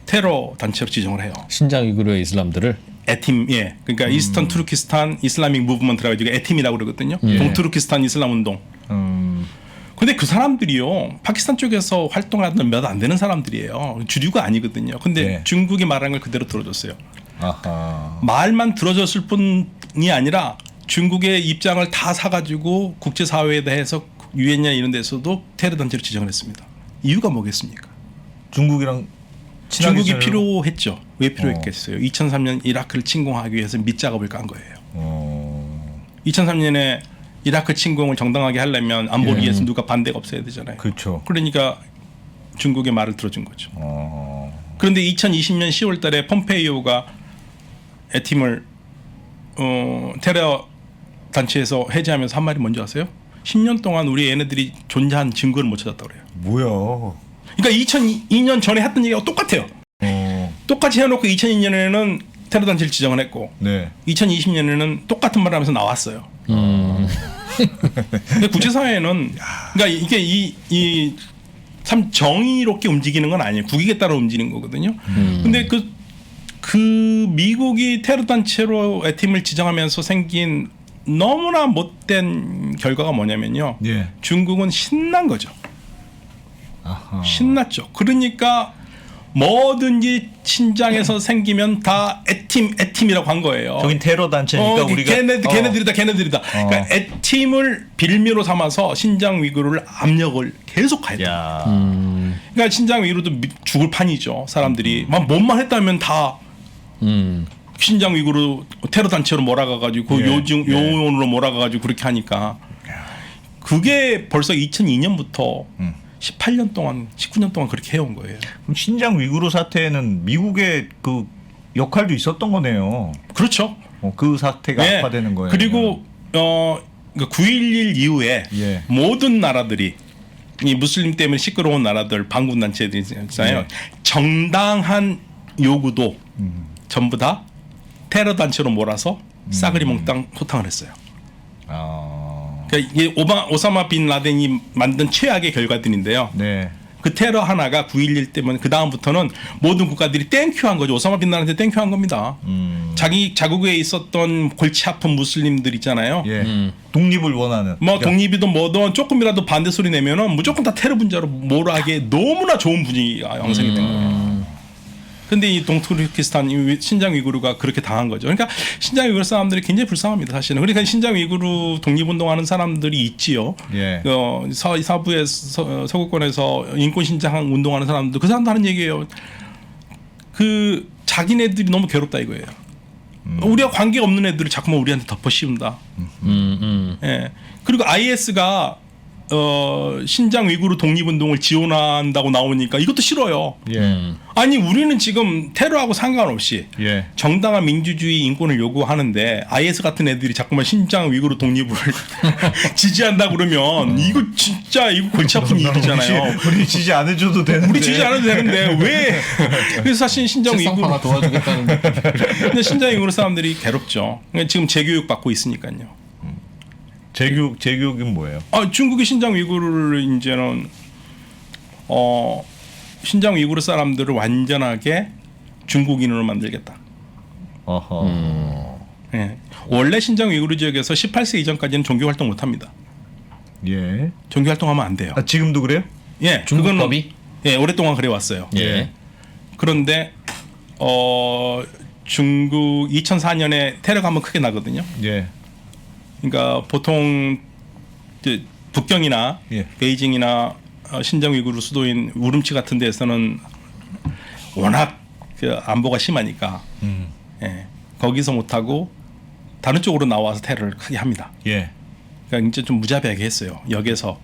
Speaker 5: 테러 단체로 지정을 해요.
Speaker 1: 신장 위구르의 이슬람들을
Speaker 5: 에팀, 예, 그러니까 이스턴 투르키스탄 이슬라믹 무브먼트라고 해가지고 에팀이라고 그러거든요.
Speaker 1: 예.
Speaker 5: 동투르키스탄 이슬람 운동. 근데 그 사람들이요, 파키스탄 쪽에서 활동하던 몇 안 되는 사람들이에요. 주류가 아니거든요. 근데
Speaker 2: 예.
Speaker 5: 중국이 말한 걸 그대로 들어줬어요.
Speaker 2: 아하.
Speaker 5: 말만 들어줬을 뿐이 아니라 중국의 입장을 다 사가지고 국제사회에 대해서 유엔이나 이런 데서도 테러 단체로 지정을 했습니다. 이유가 뭐겠습니까?
Speaker 2: 중국이랑
Speaker 5: 중국이
Speaker 2: 지내려고?
Speaker 5: 필요했죠. 왜 필요했겠어요? 2003년 이라크를 침공하기 위해서 밑작업을 깐 거예요. 2003년에 이라크 침공을 정당하게 하려면 안보리에서 누가 반대가 없어야 되잖아요.
Speaker 2: 그렇죠.
Speaker 5: 그러니까 중국의 말을 들어준 거죠. 그런데 2020년 10월 달에 폼페이오가 에팀을 테러 단체에서 해제하면서 한 말이 뭔지 아세요? 10년 동안 우리 얘네들이 존재한 증거를 못 찾았다고 그래요.
Speaker 2: 뭐야?
Speaker 5: 그러니까 2002년 전에 했던 얘기가 똑같아요. 똑같이 해놓고 2002년에는 테러 단체를 지정을 했고
Speaker 2: 네.
Speaker 5: 2020년에는 똑같은 말을 하면서 나왔어요. 근데 국제사회는 그러니까 이게 이 참 정의롭게 움직이는 건 아니에요. 국익에 따라 움직이는 거거든요. 근데 그 미국이 테러 단체로 에팀을 지정하면서 생긴 너무나 못된 결과가 뭐냐면요.
Speaker 2: 예.
Speaker 5: 중국은 신난 거죠.
Speaker 2: 아하.
Speaker 5: 신났죠. 그러니까 뭐든지 신장에서 생기면 다 애팀이라고 한 거예요.
Speaker 2: 저긴 테러 단체니까 우리가
Speaker 5: 걔네들이다. 그러니까 애팀을 빌미로 삼아서 신장 위구르를 압력을 계속 가했다.
Speaker 2: 야.
Speaker 5: 그러니까 신장 위구르도 죽을 판이죠. 사람들이 막 뭔만 했다면 다 신장 위구르 테러 단체로 몰아가가지고
Speaker 2: 예.
Speaker 5: 요원으로 몰아가가지고 그렇게 하니까 그게 벌써 2002년부터 18년 동안 19년 동안 그렇게 해온 거예요.
Speaker 2: 그럼 신장 위구르 사태에는 미국의 그 역할도 있었던 거네요.
Speaker 5: 그렇죠.
Speaker 2: 그 사태가
Speaker 5: 네.
Speaker 2: 악화되는 거예요.
Speaker 5: 그리고 9.11 이후에
Speaker 2: 예.
Speaker 5: 모든 나라들이 이 무슬림 때문에 시끄러운 나라들 반군 단체들이 있잖아요.
Speaker 2: 예.
Speaker 5: 정당한 요구도 전부 다 테러 단체로 몰아서 싸그리 몽땅 소탕을 했어요. 그러니까 이게 오사마 빈 라덴이 만든 최악의 결과들인데요.
Speaker 2: 네.
Speaker 5: 그 테러 하나가 9.11 때문에 그 다음부터는 모든 국가들이 땡큐한 거죠. 오사마 빈 라덴한테 땡큐한 겁니다. 자기 자국에 있었던 골치 아픈 무슬림들 있잖아요.
Speaker 2: 예. 독립을 원하는.
Speaker 5: 뭐 독립이든 뭐든 조금이라도 반대 소리 내면은 무조건 다 테러 분자로 몰아하기에 너무나 좋은 분위기가 형성이 된 거예요. 근데 이 동투르키스탄 신장 위구르가 그렇게 당한 거죠. 그러니까 신장 위구르 사람들이 굉장히 불쌍합니다, 사실은. 그러니까 신장 위구르 독립운동하는 사람들이 있지요.
Speaker 2: 예.
Speaker 5: 서부의 서구권에서 인권 신장 운동하는 사람들 그 사람도 하는 얘기예요. 그 자기네들이 너무 괴롭다 이거예요. 우리와 관계 없는 애들을 자꾸만 우리한테 덮어 씌운다. 예. 그리고 IS가 신장 위구르 독립운동을 지원한다고 나오니까 이것도 싫어요.
Speaker 2: 예.
Speaker 5: 아니 우리는 지금 테러하고 상관없이
Speaker 2: 예.
Speaker 5: 정당한 민주주의 인권을 요구하는데 IS 같은 애들이 자꾸만 신장 위구르 독립을 지지한다 그러면 이거 진짜 이거 골치 아픈 일이잖아요.
Speaker 2: 우리 지지 안 해줘도 되는데.
Speaker 5: 우리 지지 안 해도 되는데 왜? 그래서 사실 신장 위구르
Speaker 1: 실상파가 도와주겠다는
Speaker 5: 근데 신장 위구르 사람들이 괴롭죠. 그러니까 지금 재교육 받고 있으니까요.
Speaker 2: 재교육은 뭐예요?
Speaker 5: 중국이 신장 위구르를 이제는 신장 위구르 사람들을 완전하게 중국인으로 만들겠다.
Speaker 2: 어허.
Speaker 5: 예. 원래 신장 위구르 지역에서 18세 이전까지는 종교 활동 못 합니다.
Speaker 2: 예.
Speaker 5: 종교 활동하면 안 돼요.
Speaker 2: 지금도 그래요?
Speaker 5: 예.
Speaker 1: 중국법이?
Speaker 5: 예, 오랫동안 그래 왔어요.
Speaker 1: 예.
Speaker 5: 그런데 중국 2004년에 테러가 한번 크게 나거든요.
Speaker 2: 예.
Speaker 5: 그러니까 보통 북경이나
Speaker 2: 예.
Speaker 5: 베이징이나 신장 위구르 수도인 우rum치 같은 데서는 워낙 그 안보가 심하니까 예, 거기서 못하고 다른 쪽으로 나와서 테러를 크게 합니다.
Speaker 2: 예.
Speaker 5: 그러니까 이제 좀 무자비하게 했어요. 역에서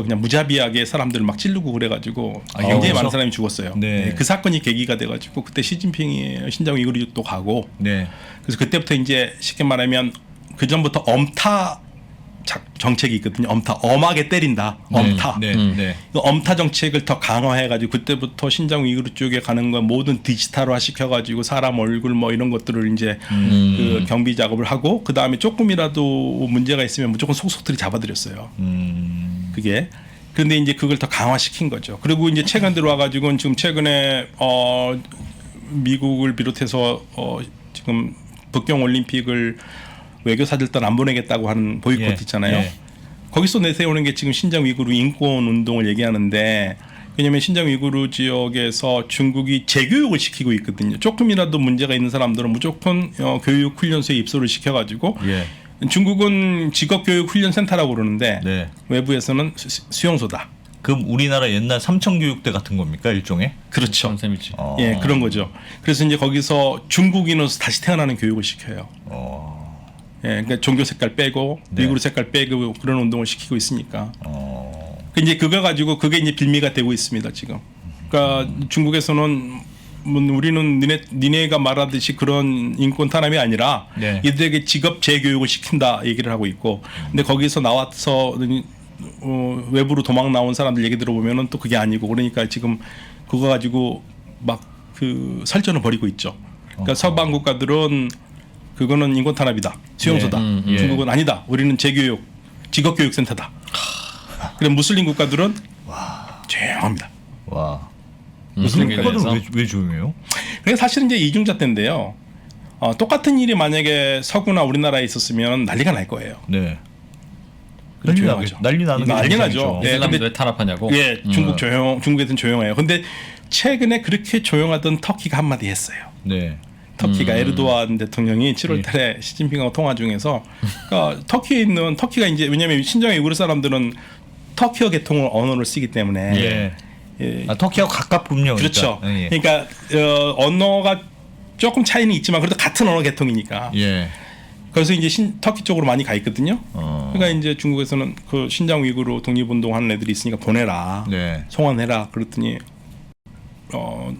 Speaker 5: 그냥 무자비하게 사람들을 막 찌르고 그래가지고 굉장히
Speaker 2: 여기서?
Speaker 5: 많은 사람이 죽었어요.
Speaker 2: 네.
Speaker 5: 네, 그 사건이 계기가 돼가지고 그때 시진핑이 신장 위구르도 가고
Speaker 2: 네.
Speaker 5: 그래서 그때부터 이제 쉽게 말하면 그 전부터 엄타 정책이 있거든요. 엄하게 때린다. 엄타.
Speaker 2: 네. 네.
Speaker 5: 그 엄타 정책을 더 강화해가지고 그때부터 신장 위구르 쪽에 가는 건 모든 디지털화 시켜가지고 사람 얼굴 뭐 이런 것들을 이제 그 경비 작업을 하고 그 다음에 조금이라도 문제가 있으면 무조건 속속들이 잡아들였어요. 그게. 그런데 이제 그걸 더 강화시킨 거죠. 그리고 이제 최근 들어와가지고 지금 최근에 미국을 비롯해서 지금 북경 올림픽을 외교사들단 안 보내겠다고 하는 보이콧
Speaker 2: 예,
Speaker 5: 있잖아요.
Speaker 2: 예.
Speaker 5: 거기서 내세우는 게 지금 신장 위구르 인권 운동을 얘기하는데 왜냐하면 신장 위구르 지역에서 중국이 재교육을 시키고 있거든요. 조금이라도 문제가 있는 사람들은 무조건 교육 훈련소에 입소를 시켜가지고
Speaker 2: 예.
Speaker 5: 중국은 직업교육훈련센터라고 그러는데
Speaker 2: 네.
Speaker 5: 외부에서는 수용소다.
Speaker 2: 그럼 우리나라 옛날 삼청교육대 같은 겁니까 일종의?
Speaker 5: 그렇죠.
Speaker 1: 셈이지.
Speaker 5: 예, 그런 거죠. 그래서 이제 거기서 중국인으로서 다시 태어나는 교육을 시켜요. 예, 그러니까 종교 색깔 빼고
Speaker 2: 네.
Speaker 5: 위구르 색깔 빼고 그런 운동을 시키고 있으니까. 이제 그거 가지고 그게 이제 빌미가 되고 있습니다 지금. 그러니까 중국에서는 우리는 니네가 말하듯이 그런 인권 탄압이 아니라
Speaker 2: 네.
Speaker 5: 이들에게 직업 재교육을 시킨다 얘기를 하고 있고, 근데 거기서 나와서 외부로 도망 나온 사람들 얘기 들어보면은 또 그게 아니고 그러니까 지금 그거 가지고 막 그 설전을 벌이고 있죠. 그러니까 서방 국가들은 그거는 인권 탄압이다, 수용소다.
Speaker 2: 예.
Speaker 5: 중국은 아니다, 우리는 재교육, 직업교육센터다. 그럼 무슬림 국가들은 조용합니다.
Speaker 2: 와.
Speaker 1: 무슬림
Speaker 2: 국가들은
Speaker 1: 국가에서
Speaker 2: 왜 조용해요?
Speaker 5: 그래서 사실은 이제 이중잣대인데요. 똑같은 일이 만약에 서구나 우리나라에 있었으면 난리가 날 거예요.
Speaker 2: 네.
Speaker 5: 그럼
Speaker 2: 난리
Speaker 5: 조용하죠.
Speaker 2: 난리 나는 게
Speaker 5: 난리
Speaker 2: 정상이죠.
Speaker 5: 나죠. 예,
Speaker 1: 이슬람도
Speaker 5: 근데
Speaker 1: 왜 탄압하냐고?
Speaker 5: 예, 중국에서는 조용해요. 근데 최근에 그렇게 조용하던 터키가 한마디 했어요.
Speaker 2: 네.
Speaker 5: 터키가 에르도안 대통령이 7월달에 시진핑하고 통화 중에서 그러니까 터키에 있는 터키가 이제 왜냐하면 신장 우이구르 사람들은 터키어 계통을 언어를 쓰기 때문에
Speaker 2: 예.
Speaker 5: 예.
Speaker 2: 터키하고 가깝군요.
Speaker 5: 그렇죠.
Speaker 2: 예.
Speaker 5: 그러니까 언어가 조금 차이는 있지만 그래도 같은 언어 계통이니까.
Speaker 2: 예.
Speaker 5: 그래서 이제 터키 쪽으로 많이 가 있거든요. 그러니까 이제 중국에서는 그 신장 위구르 독립운동하는 애들이 있으니까 보내라,
Speaker 2: 네.
Speaker 5: 송환해라. 그랬더니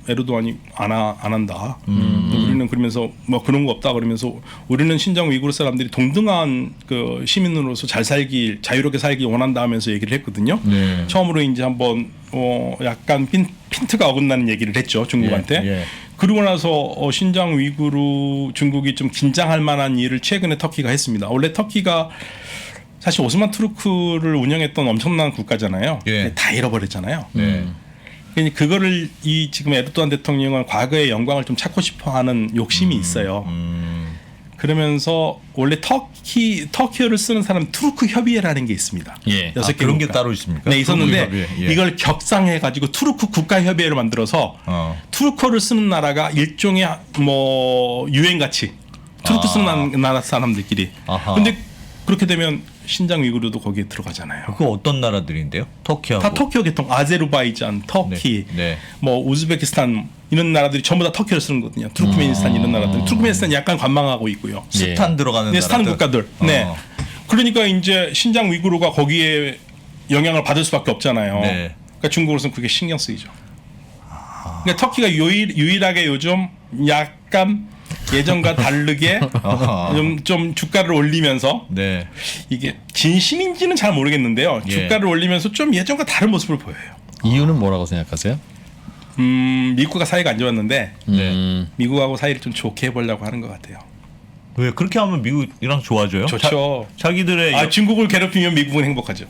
Speaker 5: 에르도안이 안 한다. 우리는 그러면서 뭐 그런 거 없다 그러면서 우리는 신장 위구르 사람들이 동등한 그 시민으로서 잘 살기 자유롭게 살기 원한다 하면서 얘기를 했거든요.
Speaker 2: 네.
Speaker 5: 처음으로 이제 한번 약간 핀트가 어긋나는 얘기를 했죠 중국한테.
Speaker 2: 예.
Speaker 5: 그러고 나서 신장 위구르 중국이 좀 긴장할 만한 일을 최근에 터키가 했습니다. 원래 터키가 사실 오스만 투르크를 운영했던 엄청난 국가잖아요.
Speaker 2: 예.
Speaker 5: 다 잃어버렸잖아요.
Speaker 2: 네.
Speaker 5: 그러니까 그거를 이 지금 에르도안 대통령은 과거의 영광을 좀 찾고 싶어하는 욕심이 있어요. 그러면서 원래 터키어를 쓰는 사람 투르크 협의회라는 게 있습니다.
Speaker 1: 예.
Speaker 5: 6개
Speaker 2: 그런 게
Speaker 5: 국가.
Speaker 2: 따로 있습니까?
Speaker 5: 네, 있었는데
Speaker 2: 투르크 협의회. 예.
Speaker 5: 이걸 격상해가지고 투르크 국가협의회를 만들어서 투르크어를 쓰는 나라가 일종의 뭐 유행같이 투르크 쓰는 나라 사람들끼리.
Speaker 2: 아하.
Speaker 5: 근데 그렇게 되면 신장 위구르도 거기에 들어가잖아요.
Speaker 2: 그거 어떤 나라들인데요? 터키하고.
Speaker 5: 다 터키어 계통, 아제르바이잔, 터키,
Speaker 2: 네.
Speaker 5: 뭐 우즈베키스탄 이런 나라들이 전부 다 터키어를 쓰는 거거든요. 투르크메니스탄 이런 나라들. 투르크메니스탄 약간 관망하고 있고요.
Speaker 2: 스탄 들어가는
Speaker 5: 네, 스탄
Speaker 2: 나라들.
Speaker 5: 국가들. 네. 그러니까 이제 신장 위구르가 거기에 영향을 받을 수밖에 없잖아요.
Speaker 2: 네.
Speaker 5: 그러니까 중국으로서는 그게 신경 쓰이죠. 그러니까 터키가 유일하게 요즘 약간 예전과 다르게 좀 주가를 올리면서
Speaker 2: 네.
Speaker 5: 이게 진심인지는 잘 모르겠는데요.
Speaker 2: 예.
Speaker 5: 주가를 올리면서 좀 예전과 다른 모습을 보여요.
Speaker 1: 이유는 뭐라고 생각하세요?
Speaker 5: 미국과 사이가 안 좋았는데
Speaker 2: 네.
Speaker 5: 미국하고 사이를 좀 좋게 해보려고 하는 것 같아요.
Speaker 2: 왜 그렇게 하면 미국이랑 좋아져요?
Speaker 5: 좋죠.
Speaker 2: 자기들의
Speaker 5: 중국을 괴롭히면 미국은 행복하죠.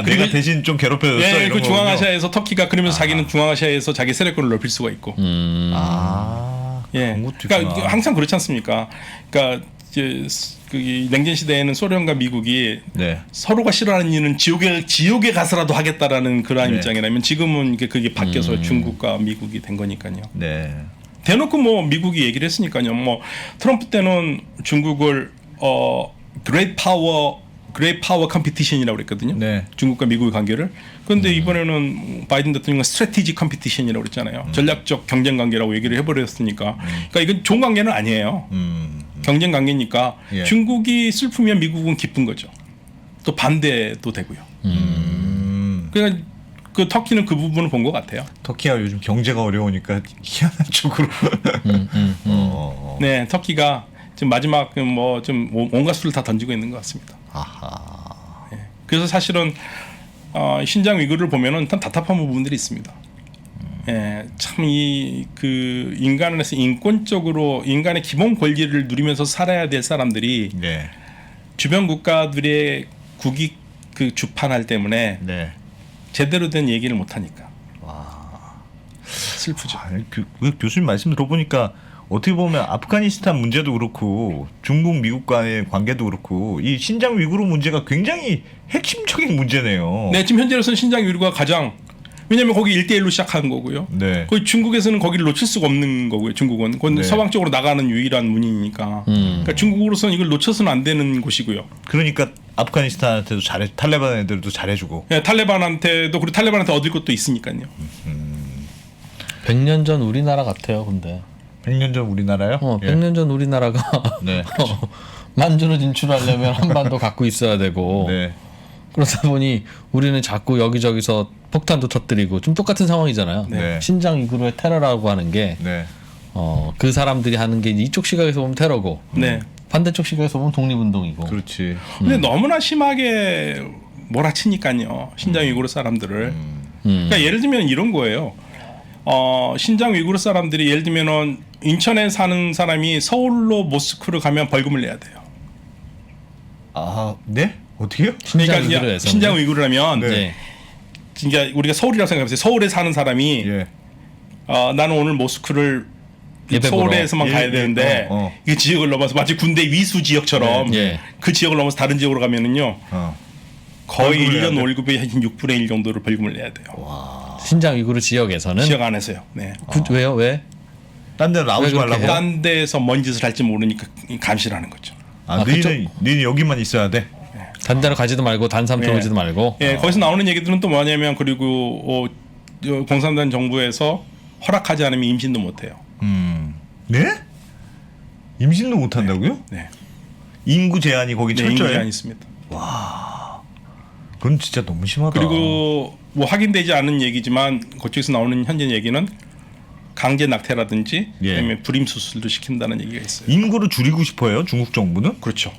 Speaker 2: 내가 대신 좀 괴롭혀줬어.
Speaker 5: 네,
Speaker 2: 이런
Speaker 5: 그
Speaker 2: 거군요.
Speaker 5: 중앙아시아에서 터키가 그러면서 자기는 중앙아시아에서 자기 세력권을 넓힐 수가 있고. 예.
Speaker 2: 그런 것도
Speaker 5: 그러니까
Speaker 2: 있구나.
Speaker 5: 이게 항상 그렇지 않습니까? 그러니까 이제 그 냉전 시대에는 소련과 미국이
Speaker 2: 네.
Speaker 5: 서로가 싫어하는 일은 지옥에 가서라도 하겠다라는 그러한
Speaker 2: 네.
Speaker 5: 입장이라면 지금은 그게 바뀌어서 중국과 미국이 된 거니까요.
Speaker 2: 네.
Speaker 5: 대놓고 뭐 미국이 얘기를 했으니까요. 뭐 트럼프 때는 중국을 great power competition이라고 그랬거든요.
Speaker 2: 네.
Speaker 5: 중국과 미국의 관계를. 그런데 이번에는 바이든 대통령은 strategic competition이라고 그랬잖아요. 전략적 경쟁 관계라고 얘기를 해버렸으니까. 그러니까 이건 좋은 관계는 아니에요. 경쟁 관계니까
Speaker 2: 예.
Speaker 5: 중국이 슬프면 미국은 기쁜 거죠. 또 반대도 되고요. 그러니까 그 터키는 그 부분을 본 것 같아요.
Speaker 2: 터키가 요즘 경제가 어려우니까 희한한 쪽으로.
Speaker 5: 네, 터키가 지금 마지막 뭐 좀 온갖 수를 다 던지고 있는 것 같습니다.
Speaker 2: 아하.
Speaker 5: 네. 그래서 사실은 신장 위구르를 보면은 참 답답한 부분들이 있습니다. 예, 참 이 그 인간에서 인권적으로 인간의 기본 권리를 누리면서 살아야 될 사람들이
Speaker 2: 네.
Speaker 5: 주변 국가들의 국익 그 주판할 때문에
Speaker 2: 네.
Speaker 5: 제대로 된 얘기를 못 하니까. 슬프죠.
Speaker 2: 교수님 말씀 들어보니까 어떻게 보면 아프가니스탄 문제도 그렇고 중국 미국과의 관계도 그렇고 이 신장 위구르 문제가 굉장히 핵심적인 문제네요.
Speaker 5: 네, 지금 현재로서는 신장 위구르가 가장 왜냐하면 거기 1대1로 시작한 거고요.
Speaker 2: 네.
Speaker 5: 거기 중국에서는 거기를 놓칠 수가 없는 거고요. 중국은 그건
Speaker 2: 네.
Speaker 5: 서방 쪽으로 나가는 유일한 문이니까. 그러니까 중국으로서는 이걸 놓쳐서는 안 되는 곳이고요.
Speaker 2: 그러니까 아프가니스탄한테도 잘해 애들도 잘해주고.
Speaker 5: 네, 탈레반한테도 그리고 탈레반한테 얻을 것도 있으니까요.
Speaker 1: 100년 전 우리나라 같아요. 근데
Speaker 2: 100년 전 우리나라요?
Speaker 1: 100년 전 우리나라가
Speaker 2: 네.
Speaker 1: 만주로 진출하려면 한반도 갖고 있어야 되고
Speaker 2: 네.
Speaker 1: 그러다 보니 우리는 자꾸 여기저기서 폭탄도 터뜨리고 좀 똑같은 상황이잖아요.
Speaker 2: 네.
Speaker 1: 신장 위구르의 테러라고 하는 게
Speaker 2: 네.
Speaker 1: 그 사람들이 하는 게 이쪽 시각에서 보면 테러고
Speaker 5: 네.
Speaker 1: 반대쪽 시각에서 보면 독립운동이고.
Speaker 2: 그렇지.
Speaker 5: 근데 너무나 심하게 몰아치니까요. 신장 위구르 사람들을. 그러니까 예를 들면 이런 거예요. 신장 위구르 사람들이 예를 들면은 인천에 사는 사람이 서울로 모스크를 가면 벌금을 내야 돼요.
Speaker 2: 아, 네? 어떻게요?
Speaker 1: 신장
Speaker 5: 그러니까
Speaker 1: 위구르에서
Speaker 5: 신장 위구르라면
Speaker 1: 네.
Speaker 5: 그러니까 우리가 서울이라고 생각해보세요. 서울에 사는 사람이
Speaker 2: 예.
Speaker 5: 나는 오늘 모스크를
Speaker 1: 예배 보러.
Speaker 5: 서울에서만 가야 되는데 이 지역을 넘어서 마치 군대 위수 지역처럼
Speaker 1: 네.
Speaker 5: 그 지역을 넘어서 다른 지역으로 가면은요 거의
Speaker 2: 벌금을
Speaker 5: 1년
Speaker 2: 내야
Speaker 5: 월급의 한 6분의 1 정도를 벌금을 내야 돼요.
Speaker 1: 신장 위구르 지역에서는
Speaker 5: 지역 안에서요. 네.
Speaker 1: 왜요? 왜?
Speaker 2: 딴 데로 나오지
Speaker 1: 왜 그렇게
Speaker 2: 말라고.
Speaker 1: 해요?
Speaker 5: 딴 데서 뭔 짓을 할지 모르니까 감시를 하는 거죠.
Speaker 2: 아, 너희는 여기만 있어야 돼.
Speaker 1: 단 데로 가지도 말고 단삼
Speaker 5: 네.
Speaker 1: 들어오지도 말고.
Speaker 5: 예, 거기서 나오는 얘기들은 또 뭐냐면 그리고 공산당 정부에서 허락하지 않으면 임신도 못 해요.
Speaker 2: 네? 임신도 못 한다고요?
Speaker 5: 네.
Speaker 2: 인구 제한이 거기
Speaker 5: 네,
Speaker 2: 철저해.
Speaker 5: 인구가 있습니다.
Speaker 2: 그건 진짜 너무 심하다.
Speaker 5: 그리고 뭐 확인되지 않은 얘기지만 그쪽에서 나오는 현재 얘기는 강제 낙태라든지
Speaker 2: 예.
Speaker 5: 그다음에 불임 수술도 시킨다는 얘기가 있어요.
Speaker 2: 인구를 줄이고 싶어요, 중국 정부는?
Speaker 5: 그렇죠.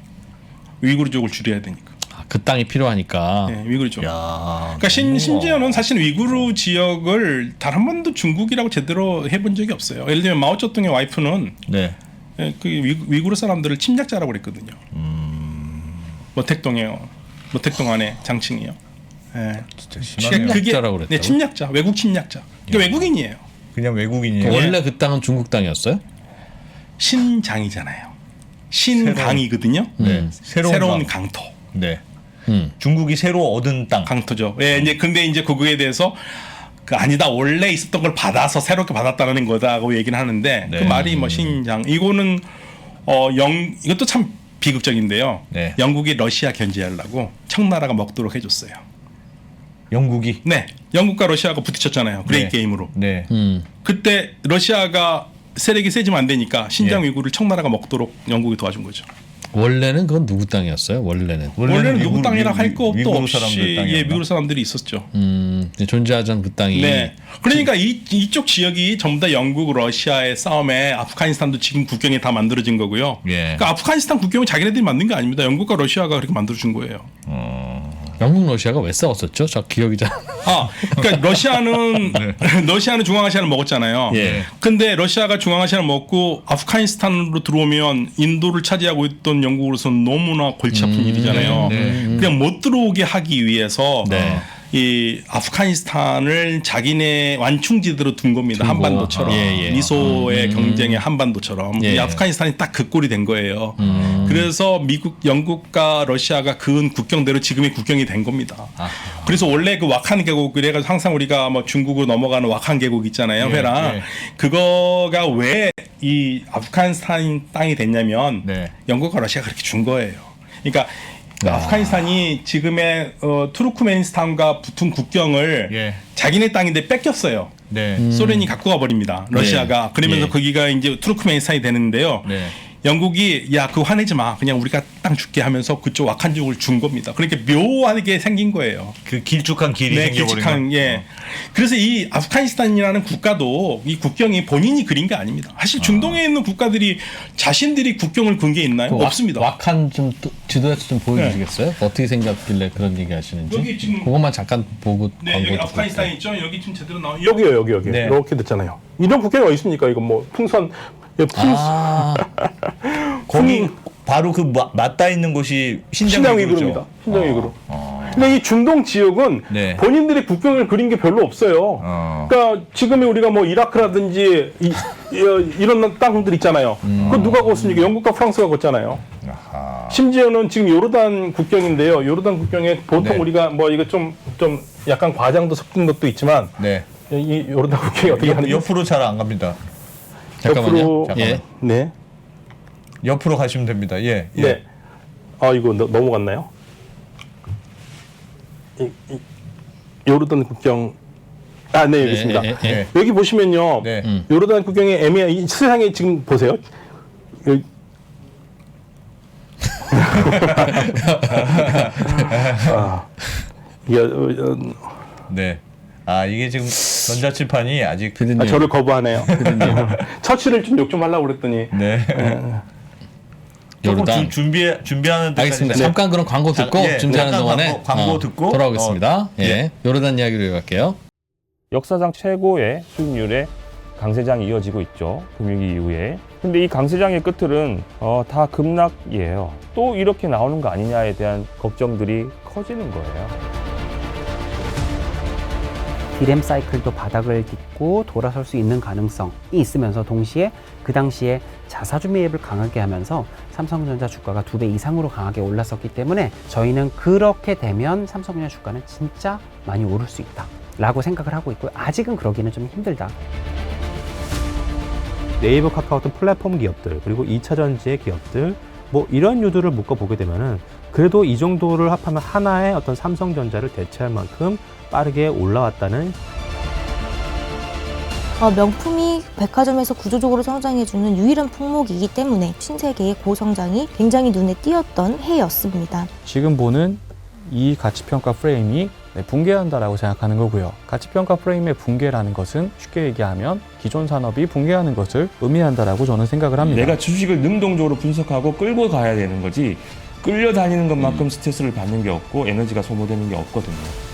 Speaker 5: 위구르족을 줄여야 되니까.
Speaker 1: 아, 그 땅이 필요하니까.
Speaker 5: 네, 위구르족.
Speaker 2: 야.
Speaker 5: 그러니까 심지어는 사실 위구르 지역을 단 한 번도 중국이라고 제대로 해본 적이 없어요. 예를 들면 마오쩌둥의 와이프는
Speaker 2: 네.
Speaker 5: 그 위구르 사람들을 침략자라고 그랬거든요. 모택동 안에 장칭이요. 예.
Speaker 2: 진짜 심하네요.
Speaker 1: 침략자라고 그랬다고?
Speaker 5: 네, 침략자, 외국 침략자. 그러니까 외국인이에요.
Speaker 2: 그냥 외국인이에요.
Speaker 1: 원래 그 땅은 중국 땅이었어요?
Speaker 5: 신장이잖아요. 신강이거든요.
Speaker 2: 네.
Speaker 5: 새로운 강토.
Speaker 2: 네. 중국이 새로 얻은 땅.
Speaker 5: 강토죠. 예, 이제 근데 이제 그거에 대해서 그 아니다 원래 있었던 걸 받아서 새롭게 받았다는 거다고 얘기는 하는데
Speaker 2: 네.
Speaker 5: 그 말이 뭐 신장 이거는 이것도 참 비극적인데요.
Speaker 2: 네.
Speaker 5: 영국이 러시아 견제하려고 청나라가 먹도록 해줬어요.
Speaker 2: 영국이.
Speaker 5: 네, 영국과 러시아가 부딪혔잖아요. 그레이
Speaker 2: 네.
Speaker 5: 게임으로.
Speaker 2: 네.
Speaker 5: 그때 러시아가 세력이 세지면 안 되니까 신장
Speaker 2: 예.
Speaker 5: 위구를 청나라가 먹도록 영국이 도와준 거죠.
Speaker 1: 원래는 그건 누구 땅이었어요? 원래는.
Speaker 5: 원래는 누구 땅이라 할 것도
Speaker 2: 위구르
Speaker 5: 없이
Speaker 2: 사람들 땅이었나?
Speaker 5: 예, 위구르 사람들이 있었죠.
Speaker 1: 존재하던 그 땅이.
Speaker 5: 네. 그러니까 이쪽 지역이 전부 다 영국, 러시아의 싸움에 아프가니스탄도 지금 국경이 다 만들어진 거고요.
Speaker 2: 예.
Speaker 5: 그러니까 아프가니스탄 국경은 자기네들이 만든 게 아닙니다. 영국과 러시아가 그렇게 만들어준 거예요.
Speaker 1: 영국 러시아가 왜 싸웠었죠? 저 기억이 잘.
Speaker 5: 그러니까 러시아는 중앙아시아를 먹었잖아요.
Speaker 1: 예.
Speaker 5: 근데 러시아가 중앙아시아를 먹고 아프가니스탄으로 들어오면 인도를 차지하고 있던 영국으로서는 너무나 골치 아픈 일이잖아요. 그냥 못 들어오게 하기 위해서
Speaker 1: 네.
Speaker 5: 이 아프가니스탄을 자기네 완충지대로 둔 겁니다.
Speaker 1: 두고.
Speaker 5: 한반도처럼
Speaker 1: 예.
Speaker 5: 미소의 경쟁의 한반도처럼
Speaker 1: 예.
Speaker 5: 이 아프가니스탄이 딱 그 꼴이 된 거예요. 그래서 영국과 러시아가 그은 국경대로 지금의 국경이 된 겁니다. 그래서 원래 그 와칸 계곡 그래가지고 항상 우리가 뭐 중국으로 넘어가는 와칸 계곡 있잖아요. 회랑
Speaker 2: 예.
Speaker 5: 그거가 왜 이 아프가니스탄 땅이 됐냐면
Speaker 2: 네.
Speaker 5: 영국과 러시아가 그렇게 준 거예요. 그러니까 아프가니스탄이 지금의 투르크메니스탄과 붙은 국경을
Speaker 2: 예.
Speaker 5: 자기네 땅인데 뺏겼어요.
Speaker 2: 네.
Speaker 5: 소련이 갖고 가버립니다. 러시아가. 그러면서
Speaker 1: 예.
Speaker 5: 거기가 이제 투르크메니스탄이 되는데요.
Speaker 2: 네.
Speaker 5: 영국이 야 그거 화내지 마. 그냥 우리가 땅 줄게 하면서 그쪽 와칸족을 준 겁니다. 그러니까 묘하게 생긴 거예요.
Speaker 2: 그 길쭉한 길이
Speaker 5: 네,
Speaker 2: 생겨버린
Speaker 5: 길쭉한
Speaker 2: 거.
Speaker 5: 예. 그래서 이 아프가니스탄이라는 국가도 이 국경이 본인이 그린 게 아닙니다. 사실 중동에 있는 국가들이 자신들이 국경을 그은 게 있나요? 없습니다.
Speaker 1: 왁한 좀 지도에서 좀 보여주시겠어요? 어떻게 생겼길래 그런 얘기 하시는지.
Speaker 5: 여기 지금-
Speaker 1: 그것만 잠깐 보고
Speaker 5: 네,
Speaker 1: 광고
Speaker 5: 여기
Speaker 1: 듣고
Speaker 5: 아프가니스탄
Speaker 1: 올게요.
Speaker 5: 있죠. 여기 지금 제대로 나온
Speaker 4: 여기.
Speaker 2: 네.
Speaker 4: 이렇게 됐잖아요. 이런 국경이 어디 있습니까? 이거 뭐 풍선,
Speaker 1: 아,
Speaker 2: 거기 바로 그 맞닿아 있는 곳이
Speaker 4: 신장 위구르입니다. 신장 위구르. 근데 이 중동 지역은
Speaker 2: 네.
Speaker 4: 본인들의 국경을 그린 게 별로 없어요. 그러니까 지금의 우리가 뭐 이라크라든지 이런 땅들 있잖아요. 그거 누가 걷습니까? 영국과 프랑스가 걷잖아요. 심지어는 지금 요르단 국경인데요. 요르단 국경에 보통
Speaker 2: 네.
Speaker 4: 우리가 뭐 이거 좀 약간 과장도 섞인 것도 있지만
Speaker 2: 네.
Speaker 4: 이 요르단 국경이 어떻게 하는지
Speaker 2: 옆으로 잘 안 갑니다.
Speaker 1: 잠깐만요.
Speaker 4: 옆으로
Speaker 1: 예.
Speaker 4: 네.
Speaker 2: 옆으로 가시면 됩니다. 예. 예.
Speaker 4: 네. 아 이거 넘어갔나요? 요르단 국경 네 여기 있습니다.
Speaker 1: 예.
Speaker 4: 여기 보시면요.
Speaker 2: 네.
Speaker 4: 요르단 국경의 애매한 이 세상에 지금 보세요. 여기
Speaker 2: 네. 아 이게 지금 전자칠판이 아직
Speaker 1: 피디님.
Speaker 4: 저를 거부하네요. 처치를 좀 욕 좀 하려고 그랬더니
Speaker 2: 네. 조금
Speaker 1: 요르단.
Speaker 2: 준비하는 데까지
Speaker 1: 알겠습니다.
Speaker 2: 네.
Speaker 1: 잠깐 그럼 광고 듣고
Speaker 2: 예,
Speaker 1: 준비하는
Speaker 2: 잠깐
Speaker 1: 동안에
Speaker 2: 광고 듣고
Speaker 1: 돌아오겠습니다. 예. 요르단 이야기로 이어갈게요.
Speaker 6: 역사상 최고의 수익률에 강세장이 이어지고 있죠. 금융위기 이후에. 근데 이 강세장의 끝들은 다 급락이에요. 또 이렇게 나오는 거 아니냐에 대한 걱정들이 커지는 거예요.
Speaker 7: 디램 사이클도 바닥을 딛고 돌아설 수 있는 가능성이 있으면서 동시에 그 당시에 자사주 매입을 강하게 하면서 삼성전자 주가가 2배 이상으로 강하게 올랐었기 때문에 저희는 그렇게 되면 삼성전자 주가는 진짜 많이 오를 수 있다 라고 생각을 하고 있고요. 아직은 그러기는 좀 힘들다.
Speaker 8: 네이버, 카카오톡 플랫폼 기업들, 그리고 2차 전지의 기업들, 뭐 이런 유들을 묶어보게 되면은 그래도 이 정도를 합하면 하나의 어떤 삼성전자를 대체할 만큼 빠르게 올라왔다는.
Speaker 9: 명품이 백화점에서 구조적으로 성장해주는 유일한 품목이기 때문에 신세계의 고성장이 굉장히 눈에 띄었던 해였습니다.
Speaker 10: 지금 보는 이 가치평가 프레임이 붕괴한다라고 생각하는 거고요. 가치평가 프레임의 붕괴라는 것은 쉽게 얘기하면 기존 산업이 붕괴하는 것을 의미한다라고 저는 생각을 합니다.
Speaker 6: 내가 주식을 능동적으로 분석하고 끌고 가야 되는 거지 끌려다니는 것만큼 스트레스를 받는 게 없고 에너지가 소모되는 게 없거든요.